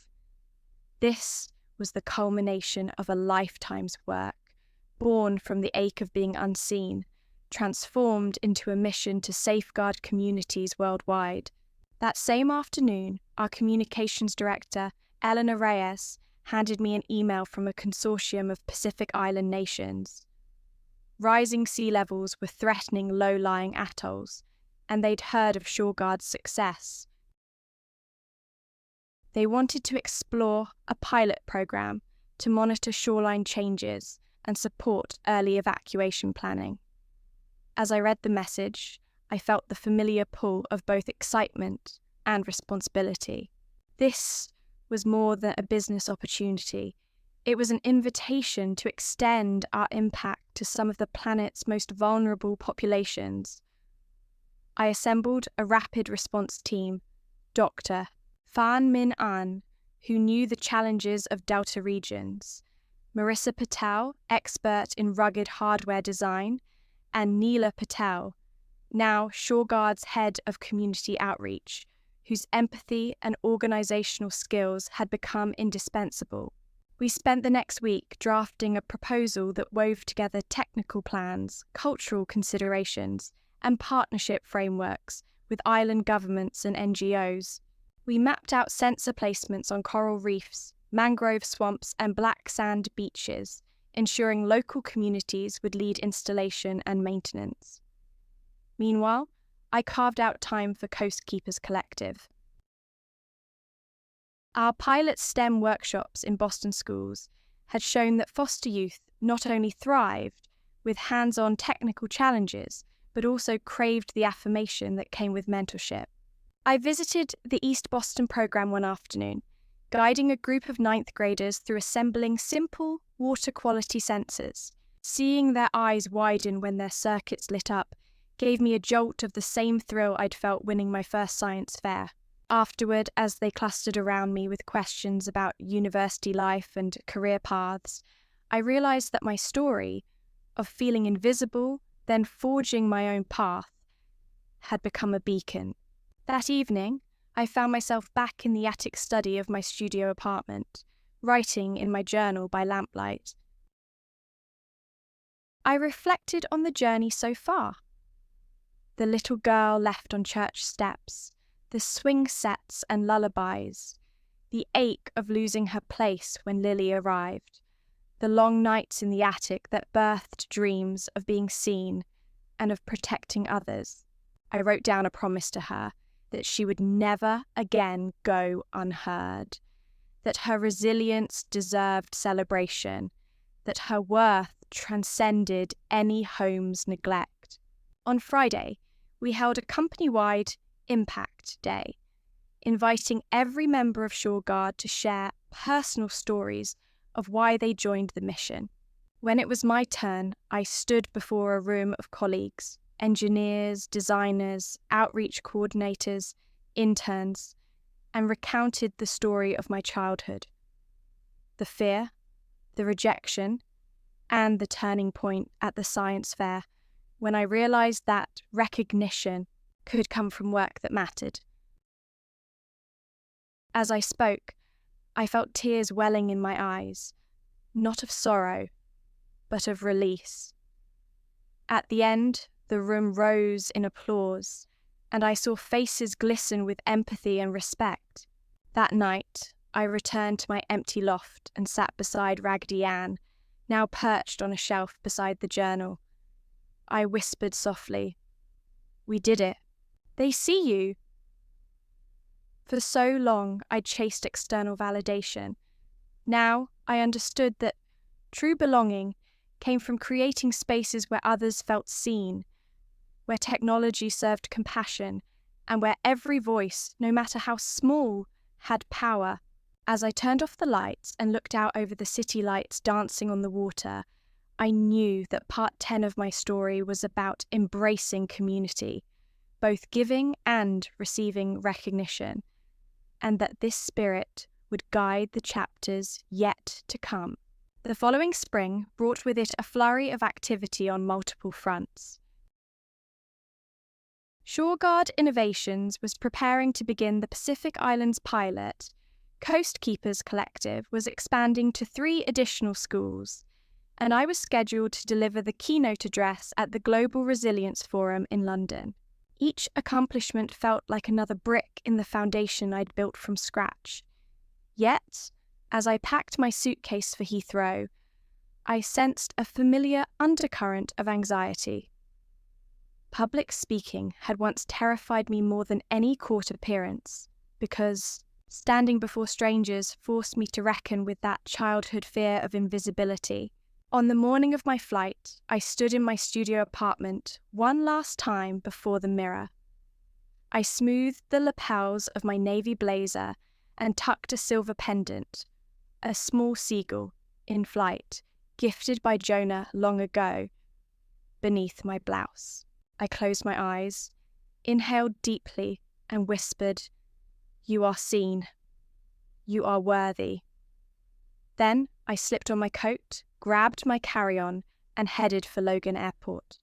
this was the culmination of a lifetime's work, born from the ache of being unseen, transformed into a mission to safeguard communities worldwide. That same afternoon, our communications director, Eleanor Reyes, handed me an email from a consortium of Pacific Island nations. Rising sea levels were threatening low-lying atolls, and they'd heard of ShoreGuard's success. They wanted to explore a pilot program to monitor shoreline changes and support early evacuation planning. As I read the message, I felt the familiar pull of both excitement and responsibility. This was more than a business opportunity. It was an invitation to extend our impact to some of the planet's most vulnerable populations. I assembled a rapid response team, Dr. Phan Min An, who knew the challenges of Delta regions, Marissa Patel, expert in rugged hardware design, and Neela Patel, now ShoreGuard's head of community outreach, whose empathy and organizational skills had become indispensable. We spent the next week drafting a proposal that wove together technical plans, cultural considerations, and partnership frameworks with island governments and NGOs. We mapped out sensor placements on coral reefs, mangrove swamps, and black sand beaches, ensuring local communities would lead installation and maintenance. Meanwhile, I carved out time for CoastKeepers Collective. Our pilot STEM workshops in Boston schools had shown that foster youth not only thrived with hands-on technical challenges, but also craved the affirmation that came with mentorship. I visited the East Boston program one afternoon, guiding a group of 9th graders through assembling simple water quality sensors. Seeing their eyes widen when their circuits lit up gave me a jolt of the same thrill I'd felt winning my first science fair. Afterward, as they clustered around me with questions about university life and career paths, I realized that my story of feeling invisible, then forging my own path, had become a beacon. That evening, I found myself back in the attic study of my studio apartment, writing in my journal by lamplight. I reflected on the journey so far. The little girl left on church steps, the swing sets and lullabies, the ache of losing her place when Lily arrived, the long nights in the attic that birthed dreams of being seen and of protecting others. I wrote down a promise to her that she would never again go unheard, that her resilience deserved celebration, that her worth transcended any home's neglect. On Friday, we held a company-wide Impact Day, inviting every member of ShoreGuard to share personal stories of why they joined the mission. When it was my turn, I stood before a room of colleagues, engineers, designers, outreach coordinators, interns, and recounted the story of my childhood. The fear, the rejection, and the turning point at the science fair when I realized that recognition could come from work that mattered. As I spoke, I felt tears welling in my eyes, not of sorrow, but of release. At the end, the room rose in applause, and I saw faces glisten with empathy and respect. That night, I returned to my empty loft and sat beside Raggedy Ann, now perched on a shelf beside the journal. I whispered softly, "We did it. They see you." For so long, I'd chased external validation. Now, I understood that true belonging came from creating spaces where others felt seen, where technology served compassion, and where every voice, no matter how small, had power. As I turned off the lights and looked out over the city lights dancing on the water, I knew that part 10 of my story was about embracing community, both giving and receiving recognition, and that this spirit would guide the chapters yet to come. The following spring brought with it a flurry of activity on multiple fronts. ShoreGuard Innovations was preparing to begin the Pacific Islands pilot. CoastKeepers Collective was expanding to 3 additional schools, and I was scheduled to deliver the keynote address at the Global Resilience Forum in London. Each accomplishment felt like another brick in the foundation I'd built from scratch. Yet, as I packed my suitcase for Heathrow, I sensed a familiar undercurrent of anxiety. Public speaking had once terrified me more than any court appearance, because standing before strangers forced me to reckon with that childhood fear of invisibility. On the morning of my flight, I stood in my studio apartment one last time before the mirror. I smoothed the lapels of my navy blazer and tucked a silver pendant, a small seagull, in flight, gifted by Jonah long ago, beneath my blouse. I closed my eyes, inhaled deeply, and whispered, "You are seen. You are worthy." Then I slipped on my coat, grabbed my carry-on, and headed for Logan Airport.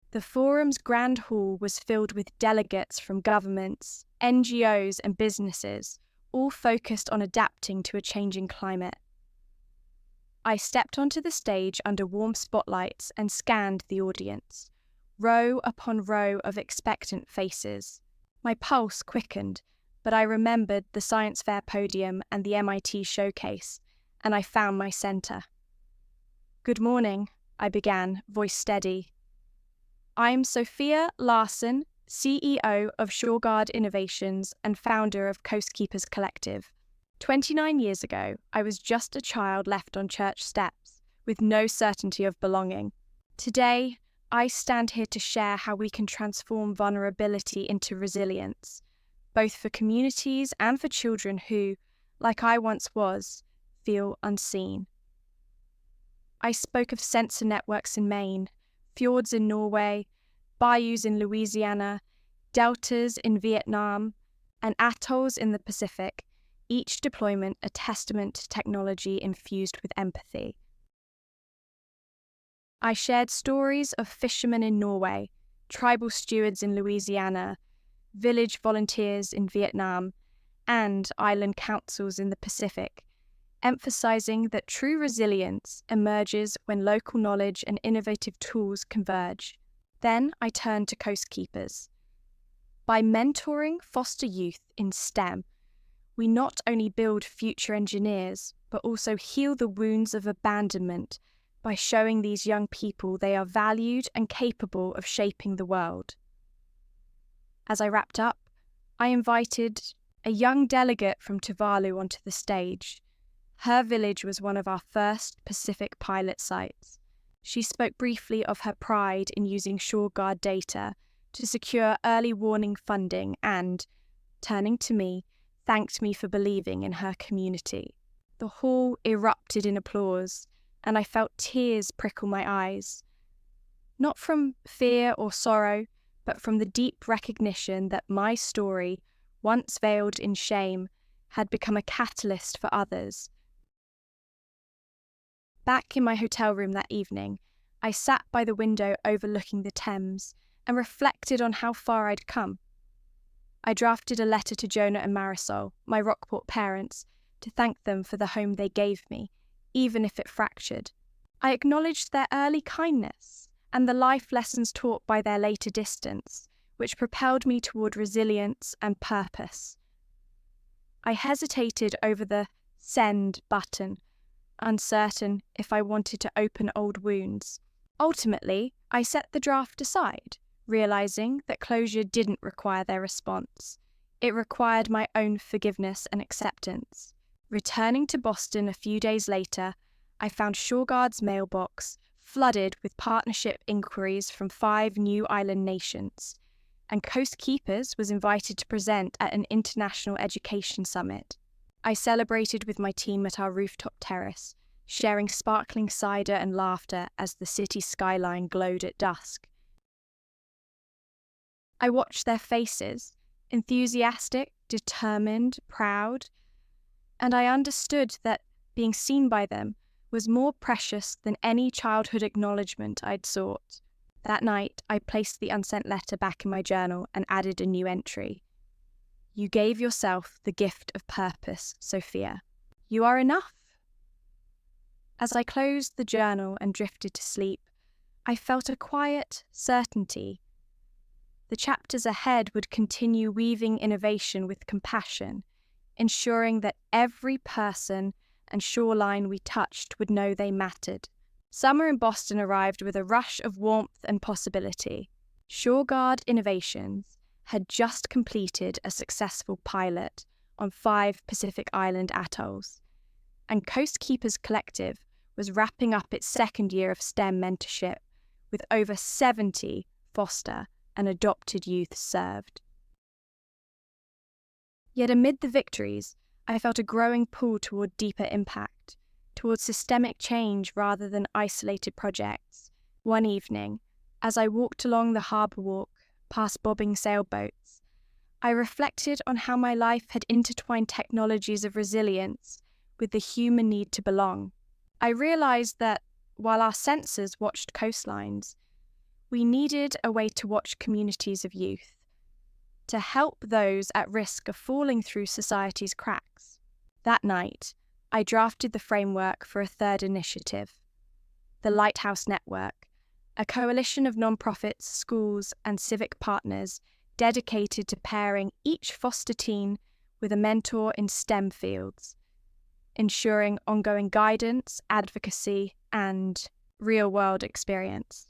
The forum's grand hall was filled with delegates from governments, NGOs, and businesses, all focused on adapting to a changing climate. I stepped onto the stage under warm spotlights and scanned the audience, row upon row of expectant faces. My pulse quickened, but I remembered the science fair podium and the MIT showcase, and I found my center. "Good morning," I began, voice steady. "I'm Sophia Larsen, CEO of ShoreGuard Innovations and founder of CoastKeepers Collective. 29 years ago, I was just a child left on church steps, with no certainty of belonging. Today, I stand here to share how we can transform vulnerability into resilience, both for communities and for children who, like I once was, feel unseen." I spoke of sensor networks in Maine, fjords in Norway, bayous in Louisiana, deltas in Vietnam, and atolls in the Pacific, each deployment a testament to technology infused with empathy. I shared stories of fishermen in Norway, tribal stewards in Louisiana, village volunteers in Vietnam, and island councils in the Pacific, emphasizing that true resilience emerges when local knowledge and innovative tools converge. Then I turned to Coastkeepers. By mentoring foster youth in STEM, we not only build future engineers, but also heal the wounds of abandonment by showing these young people they are valued and capable of shaping the world. As I wrapped up, I invited a young delegate from Tuvalu onto the stage. Her village was one of our first Pacific pilot sites. She spoke briefly of her pride in using ShoreGuard data to secure early warning funding and, turning to me, thanked me for believing in her community. The hall erupted in applause, and I felt tears prickle my eyes. Not from fear or sorrow, but from the deep recognition that my story, once veiled in shame, had become a catalyst for others. Back in my hotel room that evening, I sat by the window overlooking the Thames and reflected on how far I'd come. I drafted a letter to Jonah and Marisol, my Rockport parents, to thank them for the home they gave me, even if it fractured. I acknowledged their early kindness and the life lessons taught by their later distance, which propelled me toward resilience and purpose. I hesitated over the send button, uncertain if I wanted to open old wounds. Ultimately, I set the draft aside, realizing that closure didn't require their response. It required my own forgiveness and acceptance. Returning to Boston a few days later, I found ShoreGuard's mailbox flooded with partnership inquiries from 5 new island nations, and Coastkeepers was invited to present at an international education summit. I celebrated with my team at our rooftop terrace, sharing sparkling cider and laughter as the city skyline glowed at dusk. I watched their faces, enthusiastic, determined, proud, and I understood that being seen by them was more precious than any childhood acknowledgement I'd sought. That night, I placed the unsent letter back in my journal and added a new entry. "You gave yourself the gift of purpose, Sophia. You are enough." As I closed the journal and drifted to sleep, I felt a quiet certainty. The chapters ahead would continue weaving innovation with compassion, ensuring that every person and shoreline we touched would know they mattered. Summer in Boston arrived with a rush of warmth and possibility. ShoreGuard Innovations had just completed a successful pilot on 5 Pacific Island atolls, and CoastKeepers Collective was wrapping up its second year of STEM mentorship with over 70 foster and adopted youth served. Yet amid the victories, I felt a growing pull toward deeper impact, towards systemic change rather than isolated projects. One evening, as I walked along the harbour walk past bobbing sailboats, I reflected on how my life had intertwined technologies of resilience with the human need to belong. I realised that, while our sensors watched coastlines, we needed a way to watch communities of youth, to help those at risk of falling through society's cracks. That night, I drafted the framework for a third initiative, the Lighthouse Network, a coalition of nonprofits, schools, and civic partners dedicated to pairing each foster teen with a mentor in STEM fields, ensuring ongoing guidance, advocacy, and real-world experience.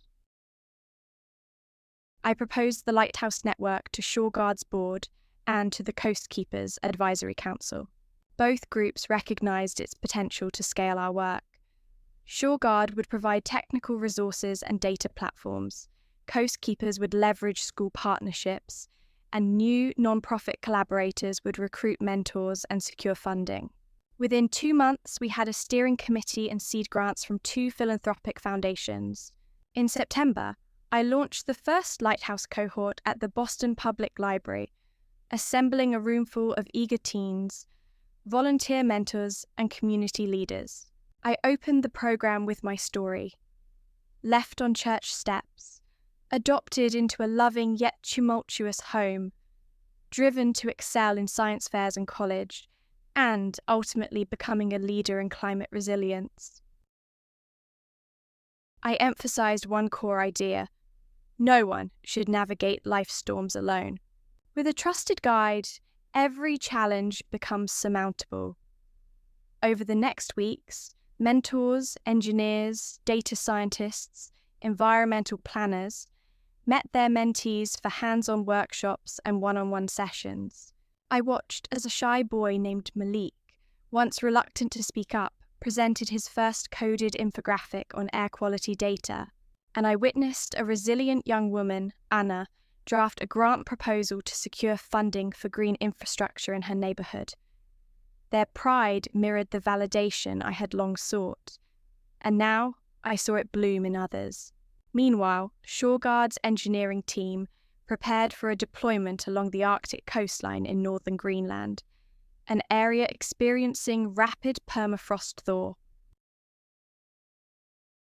I proposed the Lighthouse Network to ShoreGuard's board and to the CoastKeepers Advisory Council. Both groups recognised its potential to scale our work. ShoreGuard would provide technical resources and data platforms. CoastKeepers would leverage school partnerships, and new non-profit collaborators would recruit mentors and secure funding. Within 2 months, we had a steering committee and seed grants from 2 philanthropic foundations. In September, I launched the first Lighthouse cohort at the Boston Public Library, assembling a roomful of eager teens, volunteer mentors, and community leaders. I opened the program with my story. Left on church steps, adopted into a loving yet tumultuous home, driven to excel in science fairs and college, and ultimately becoming a leader in climate resilience. I emphasized one core idea: no one should navigate life's storms alone. With a trusted guide, every challenge becomes surmountable. Over the next weeks, mentors, engineers, data scientists, environmental planners met their mentees for hands-on workshops and one-on-one sessions. I watched as a shy boy named Malik, once reluctant to speak up, presented his first coded infographic on air quality data, and I witnessed a resilient young woman, Anna, draft a grant proposal to secure funding for green infrastructure in her neighbourhood. Their pride mirrored the validation I had long sought, and now I saw it bloom in others. Meanwhile, ShoreGuard's engineering team prepared for a deployment along the Arctic coastline in northern Greenland, an area experiencing rapid permafrost thaw.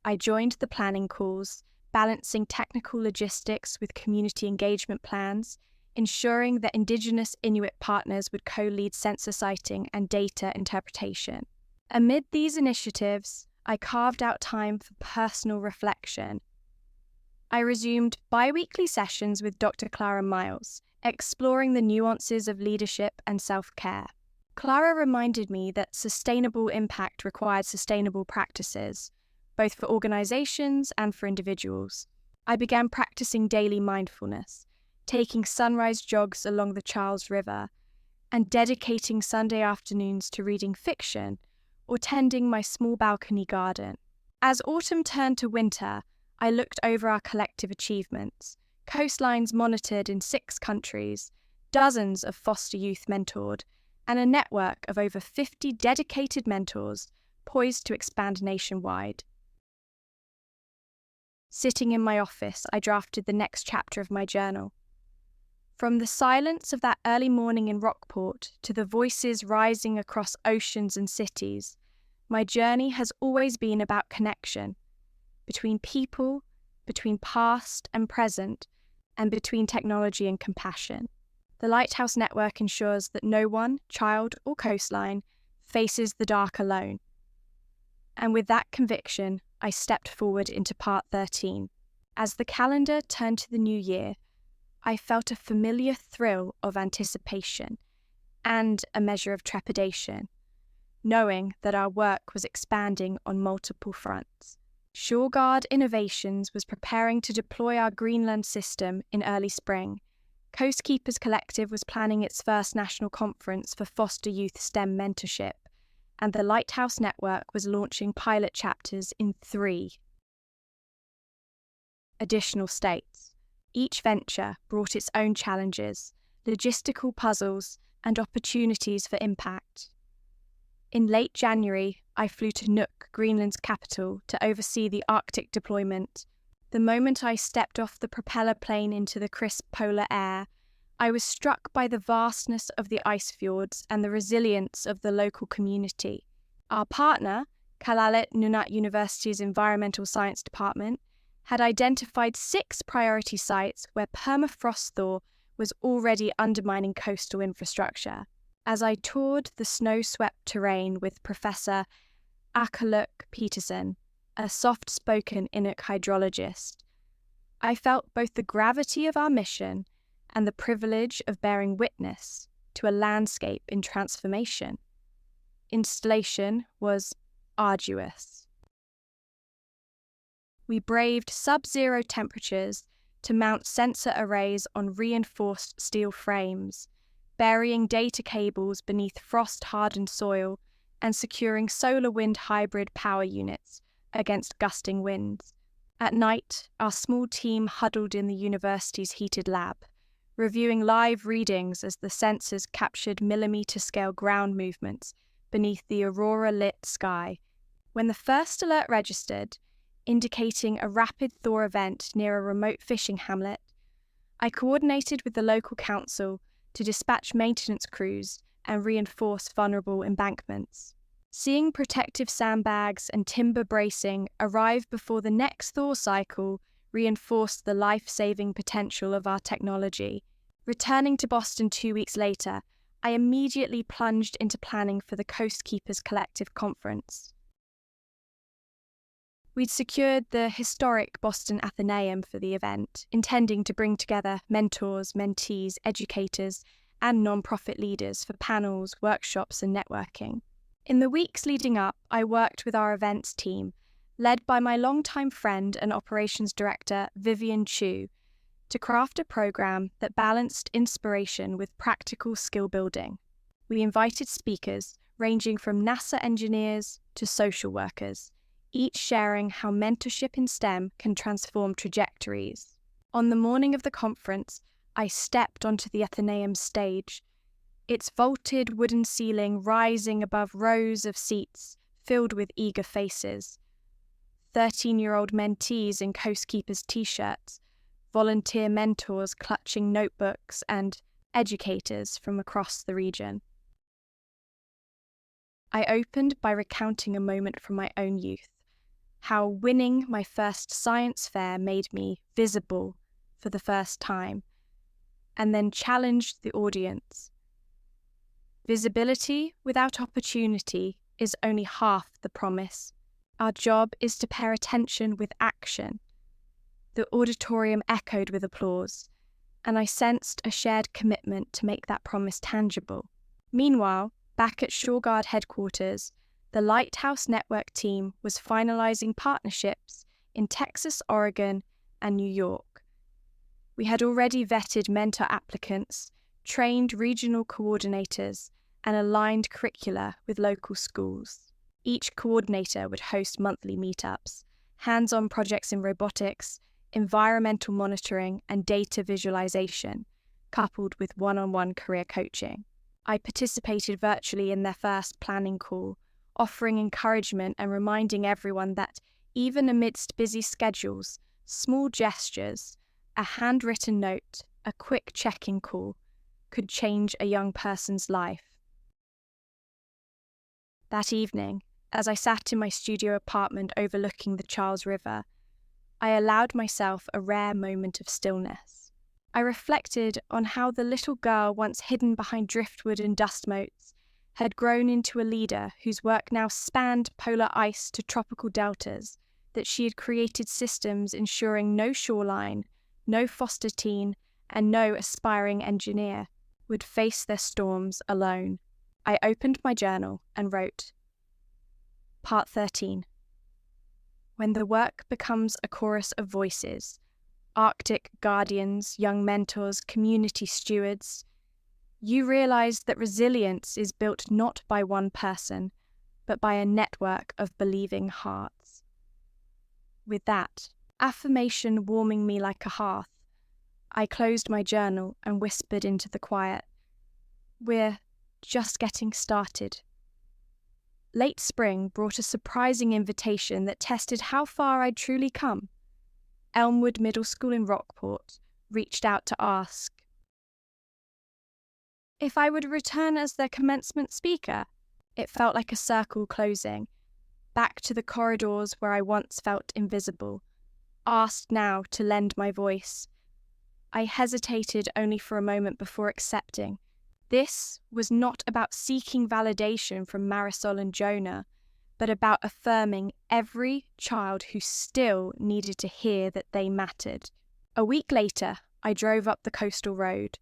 I joined the planning calls, balancing technical logistics with community engagement plans, ensuring that Indigenous Inuit partners would co-lead sensor sighting and data interpretation. Amid these initiatives, I carved out time for personal reflection. I resumed bi-weekly sessions with Dr. Clara Miles, exploring the nuances of leadership and self-care. Clara reminded me that sustainable impact required sustainable practices, both for organizations and for individuals. I began practicing daily mindfulness, taking sunrise jogs along the Charles River, and dedicating Sunday afternoons to reading fiction or tending my small balcony garden. As autumn turned to winter, I looked over our collective achievements: coastlines monitored in 6 countries, dozens of foster youth mentored, and a network of over 50 dedicated mentors poised to expand nationwide. Sitting in my office, I drafted the next chapter of my journal. From the silence of that early morning in Rockport to the voices rising across oceans and cities, my journey has always been about connection, between people, between past and present, and between technology and compassion. The Lighthouse Network ensures that no one, child or coastline, faces the dark alone. And with that conviction, I stepped forward into part 13. As the calendar turned to the new year, I felt a familiar thrill of anticipation and a measure of trepidation, knowing that our work was expanding on multiple fronts. ShoreGuard Innovations was preparing to deploy our Greenland system in early spring. CoastKeepers Collective was planning its first national conference for foster youth STEM mentorship, and the Lighthouse Network was launching pilot chapters in 3 additional states. Each venture brought its own challenges, logistical puzzles, and opportunities for impact. In late January, I flew to Nuuk, Greenland's capital, to oversee the Arctic deployment. The moment I stepped off the propeller plane into the crisp polar air, I was struck by the vastness of the ice fjords and the resilience of the local community. Our partner, Kalalit Nunaat University's Environmental Science Department, had identified 6 priority sites where permafrost thaw was already undermining coastal infrastructure. As I toured the snow-swept terrain with Professor Akaluk Peterson, a soft-spoken Inuk hydrologist, I felt both the gravity of our mission and the privilege of bearing witness to a landscape in transformation. Installation was arduous. We braved sub-zero temperatures to mount sensor arrays on reinforced steel frames, burying data cables beneath frost-hardened soil and securing solar-wind hybrid power units against gusting winds. At night, our small team huddled in the university's heated lab, reviewing live readings as the sensors captured millimetre-scale ground movements beneath the aurora-lit sky. When the first alert registered, indicating a rapid thaw event near a remote fishing hamlet, I coordinated with the local council to dispatch maintenance crews and reinforce vulnerable embankments. Seeing protective sandbags and timber bracing arrive before the next thaw cycle reinforced the life-saving potential of our technology. Returning to Boston 2 weeks later, I immediately plunged into planning for the CoastKeepers Collective conference. We'd secured the historic Boston Athenaeum for the event, intending to bring together mentors, mentees, educators, and non-profit leaders for panels, workshops, and networking. In the weeks leading up, I worked with our events team, led by my longtime friend and operations director, Vivian Chu, to craft a program that balanced inspiration with practical skill building. We invited speakers ranging from NASA engineers to social workers, each sharing how mentorship in STEM can transform trajectories. On the morning of the conference, I stepped onto the Athenaeum stage, its vaulted wooden ceiling rising above rows of seats filled with eager faces. 13-year-old mentees in CoastKeepers t-shirts, volunteer mentors clutching notebooks, and educators from across the region. I opened by recounting a moment from my own youth, how winning my first science fair made me visible for the first time, and then challenged the audience. Visibility without opportunity is only half the promise. Our job is to pair attention with action. The auditorium echoed with applause, and I sensed a shared commitment to make that promise tangible. Meanwhile, back at ShoreGuard headquarters, the Lighthouse Network team was finalizing partnerships in Texas, Oregon, and New York. We had already vetted mentor applicants, trained regional coordinators, and aligned curricula with local schools. Each coordinator would host monthly meetups, hands-on projects in robotics, environmental monitoring, and data visualization, coupled with one-on-one career coaching. I participated virtually in their first planning call, offering encouragement and reminding everyone that, even amidst busy schedules, small gestures, a handwritten note, a quick check-in call, could change a young person's life. That evening, as I sat in my studio apartment overlooking the Charles River, I allowed myself a rare moment of stillness. I reflected on how the little girl once hidden behind driftwood and dust motes had grown into a leader whose work now spanned polar ice to tropical deltas, that she had created systems ensuring no shoreline, no foster teen, and no aspiring engineer would face their storms alone. I opened my journal and wrote, Part 13. When the work becomes a chorus of voices, Arctic guardians, young mentors, community stewards, you realize that resilience is built not by one person, but by a network of believing hearts. With that affirmation warming me like a hearth, I closed my journal and whispered into the quiet, we're just getting started. Late spring brought a surprising invitation that tested how far I'd truly come. Elmwood Middle School in Rockport reached out to ask if I would return as their commencement speaker. It felt like a circle closing, back to the corridors where I once felt invisible, asked now to lend my voice. I hesitated only for a moment before accepting. This was not about seeking validation from Marisol and Jonah, but about affirming every child who still needed to hear that they mattered. A week later, I drove up the coastal road,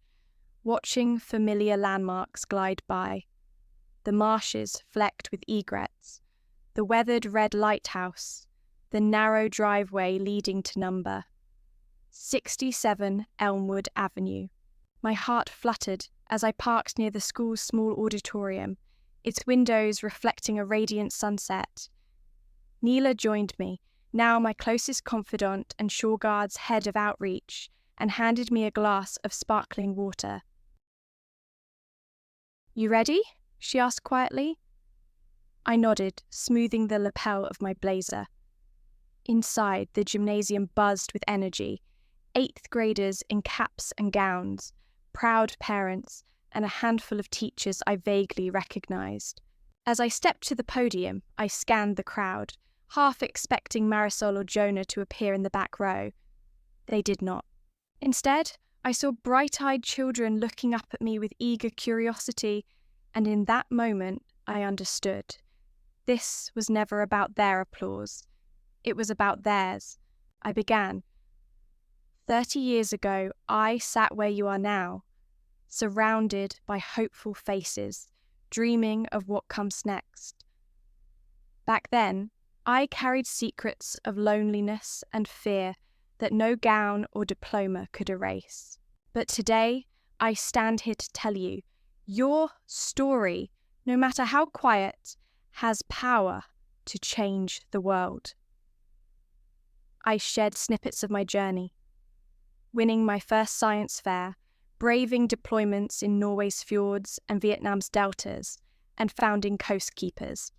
watching familiar landmarks glide by. The marshes flecked with egrets, the weathered red lighthouse, the narrow driveway leading to number 67 Elmwood Avenue. My heart fluttered as I parked near the school's small auditorium, its windows reflecting a radiant sunset. Neela joined me, now my closest confidant and ShoreGuard's head of outreach, and handed me a glass of sparkling water. "You ready?" she asked quietly. I nodded, smoothing the lapel of my blazer. Inside, the gymnasium buzzed with energy. 8th graders in caps and gowns, proud parents, and a handful of teachers I vaguely recognized. As I stepped to the podium, I scanned the crowd, half expecting Marisol or Jonah to appear in the back row. They did not. Instead, I saw bright-eyed children looking up at me with eager curiosity, and in that moment, I understood. This was never about their applause. It was about theirs. I began. 30 years ago, I sat where you are now, surrounded by hopeful faces, dreaming of what comes next. Back then, I carried secrets of loneliness and fear that no gown or diploma could erase. But today, I stand here to tell you, your story, no matter how quiet, has power to change the world. I shared snippets of my journey, winning my first science fair, braving deployments in Norway's fjords and Vietnam's deltas, and founding CoastKeepers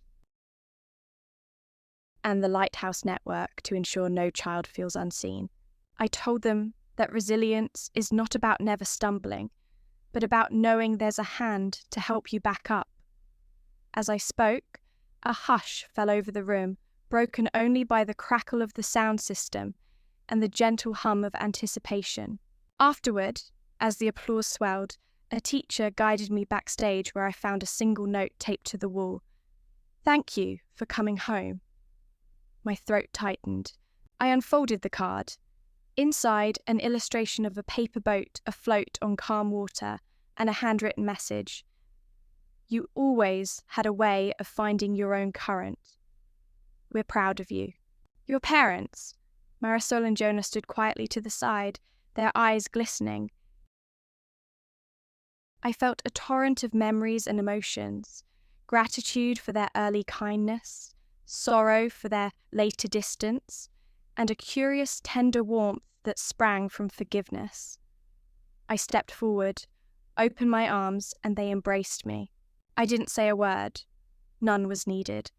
and the Lighthouse Network to ensure no child feels unseen. I told them that resilience is not about never stumbling, but about knowing there's a hand to help you back up. As I spoke, a hush fell over the room, broken only by the crackle of the sound system and the gentle hum of anticipation. Afterward, as the applause swelled, a teacher guided me backstage where I found a single note taped to the wall. "Thank you for coming home." My throat tightened. I unfolded the card. Inside, an illustration of a paper boat afloat on calm water and a handwritten message. "You always had a way of finding your own current. We're proud of you." "Your parents?" Marisol and Jonah stood quietly to the side, their eyes glistening. I felt a torrent of memories and emotions, gratitude for their early kindness, sorrow for their later distance, and a curious, tender warmth that sprang from forgiveness. I stepped forward, opened my arms, and they embraced me. I didn't say a word. None was needed.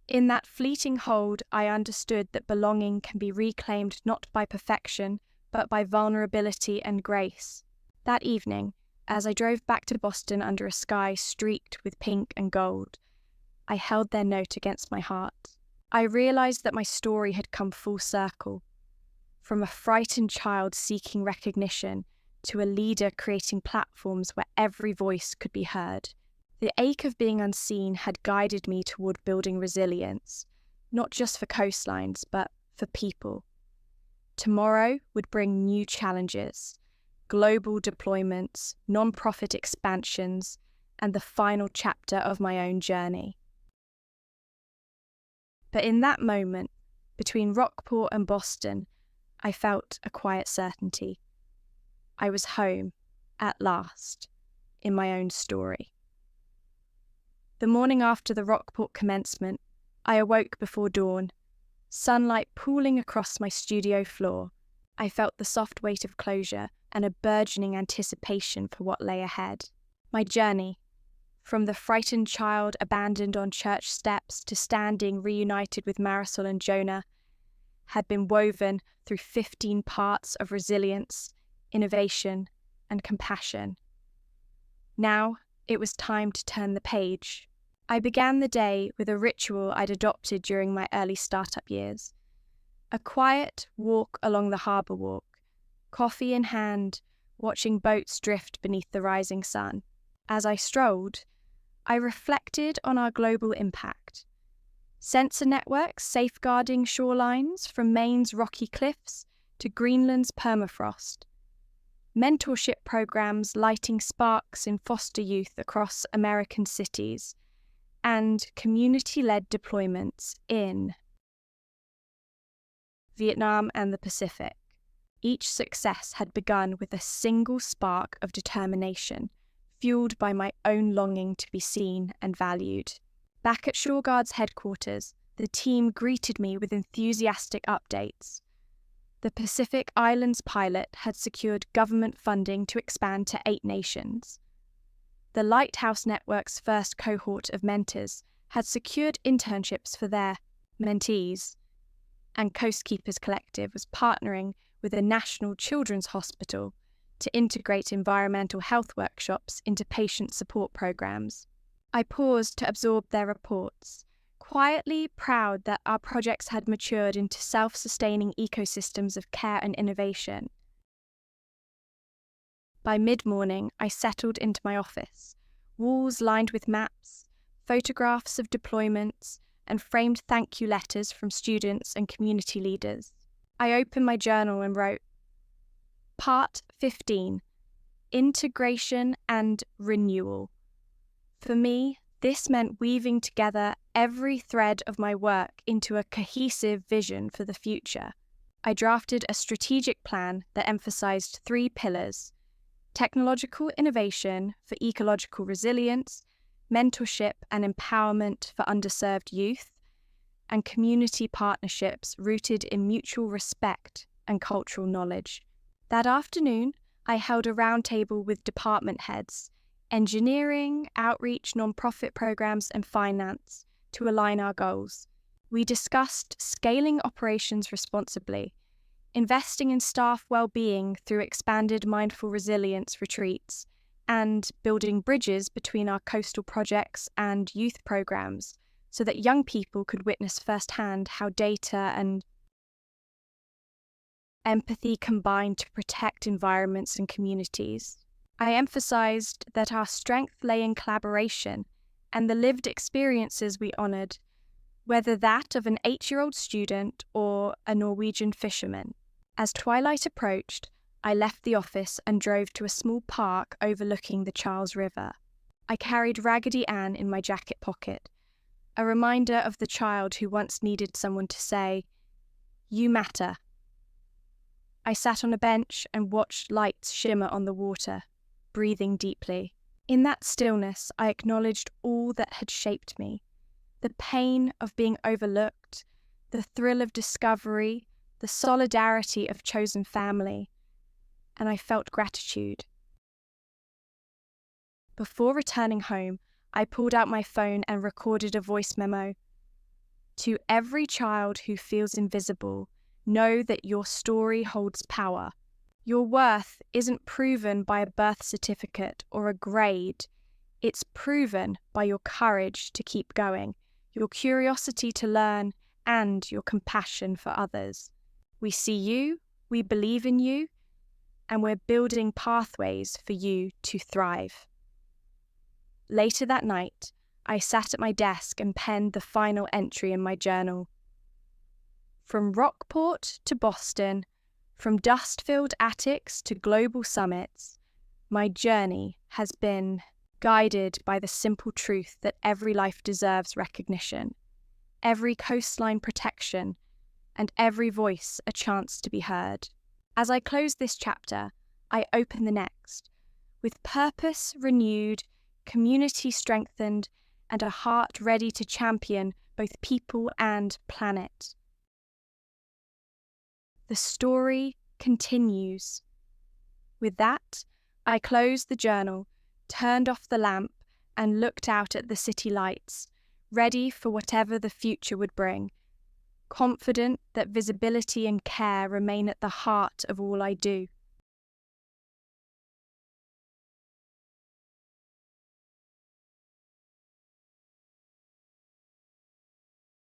In that fleeting hold, I understood that belonging can be reclaimed not by perfection, but by vulnerability and grace. That evening, as I drove back to Boston under a sky streaked with pink and gold, I held their note against my heart. I realized that my story had come full circle, from a frightened child seeking recognition to a leader creating platforms where every voice could be heard. The ache of being unseen had guided me toward building resilience, not just for coastlines, but for people. Tomorrow would bring new challenges, global deployments, non-profit expansions, and the final chapter of my own journey. But in that moment, between Rockport and Boston, I felt a quiet certainty. I was home, at last, in my own story. The morning after the Rockport commencement, I awoke before dawn, sunlight pooling across my studio floor. I felt the soft weight of closure and a burgeoning anticipation for what lay ahead. My journey, from the frightened child abandoned on church steps to standing reunited with Marisol and Jonah, had been woven through 15 parts of resilience, innovation, and compassion. Now it was time to turn the page. I began the day with a ritual I'd adopted during my early startup years. A quiet walk along the harbour walk, coffee in hand, watching boats drift beneath the rising sun. As I strolled, I reflected on our global impact. Sensor networks safeguarding shorelines from Maine's rocky cliffs to Greenland's permafrost, mentorship programs lighting sparks in foster youth across American cities, and community-led deployments in Vietnam and the Pacific. Each success had begun with a single spark of determination, fueled by my own longing to be seen and valued. Back at ShoreGuard's headquarters, the team greeted me with enthusiastic updates. The Pacific Islands pilot had secured government funding to expand to 8 nations. The Lighthouse Network's first cohort of mentors had secured internships for their mentees, and CoastKeepers Collective was partnering with a national children's hospital to integrate environmental health workshops into patient support programs. I paused to absorb their reports, quietly proud that our projects had matured into self-sustaining ecosystems of care and innovation. By mid-morning, I settled into my office, walls lined with maps, photographs of deployments, and framed thank you letters from students and community leaders. I opened my journal and wrote, Part 15, Integration and Renewal. For me, this meant weaving together every thread of my work into a cohesive vision for the future. I drafted a strategic plan that emphasized 3 pillars: technological innovation for ecological resilience, mentorship and empowerment for underserved youth, and community partnerships rooted in mutual respect and cultural knowledge. That afternoon, I held a roundtable with department heads, engineering, outreach, nonprofit programs, and finance to align our goals. We discussed scaling operations responsibly, investing in staff well-being through expanded mindful resilience retreats, and building bridges between our coastal projects and youth programs so that young people could witness firsthand how data and empathy combine to protect environments and communities. I emphasized that our strength lay in collaboration and the lived experiences we honored, whether that of an 8-year-old student or a Norwegian fisherman. As twilight approached, I left the office and drove to a small park overlooking the Charles River. I carried Raggedy Ann in my jacket pocket, a reminder of the child who once needed someone to say, "You matter." I sat on a bench and watched lights shimmer on the water, breathing deeply. In that stillness, I acknowledged all that had shaped me: the pain of being overlooked, the thrill of discovery, the solidarity of chosen family, and I felt gratitude. Before returning home, I pulled out my phone and recorded a voice memo. To every child who feels invisible, know that your story holds power. Your worth isn't proven by a birth certificate or a grade. It's proven by your courage to keep going, your curiosity to learn, and your compassion for others. We see you, we believe in you, and we're building pathways for you to thrive. Later that night, I sat at my desk and penned the final entry in my journal. From Rockport to Boston, from dust-filled attics to global summits, my journey has been guided by the simple truth that every life deserves recognition, every coastline protection, and every voice a chance to be heard. As I close this chapter, I open the next, with purpose renewed, community strengthened, and a heart ready to champion both people and planet. The story continues. With that, I closed the journal, turned off the lamp, and looked out at the city lights, ready for whatever the future would bring, confident that visibility and care remain at the heart of all I do.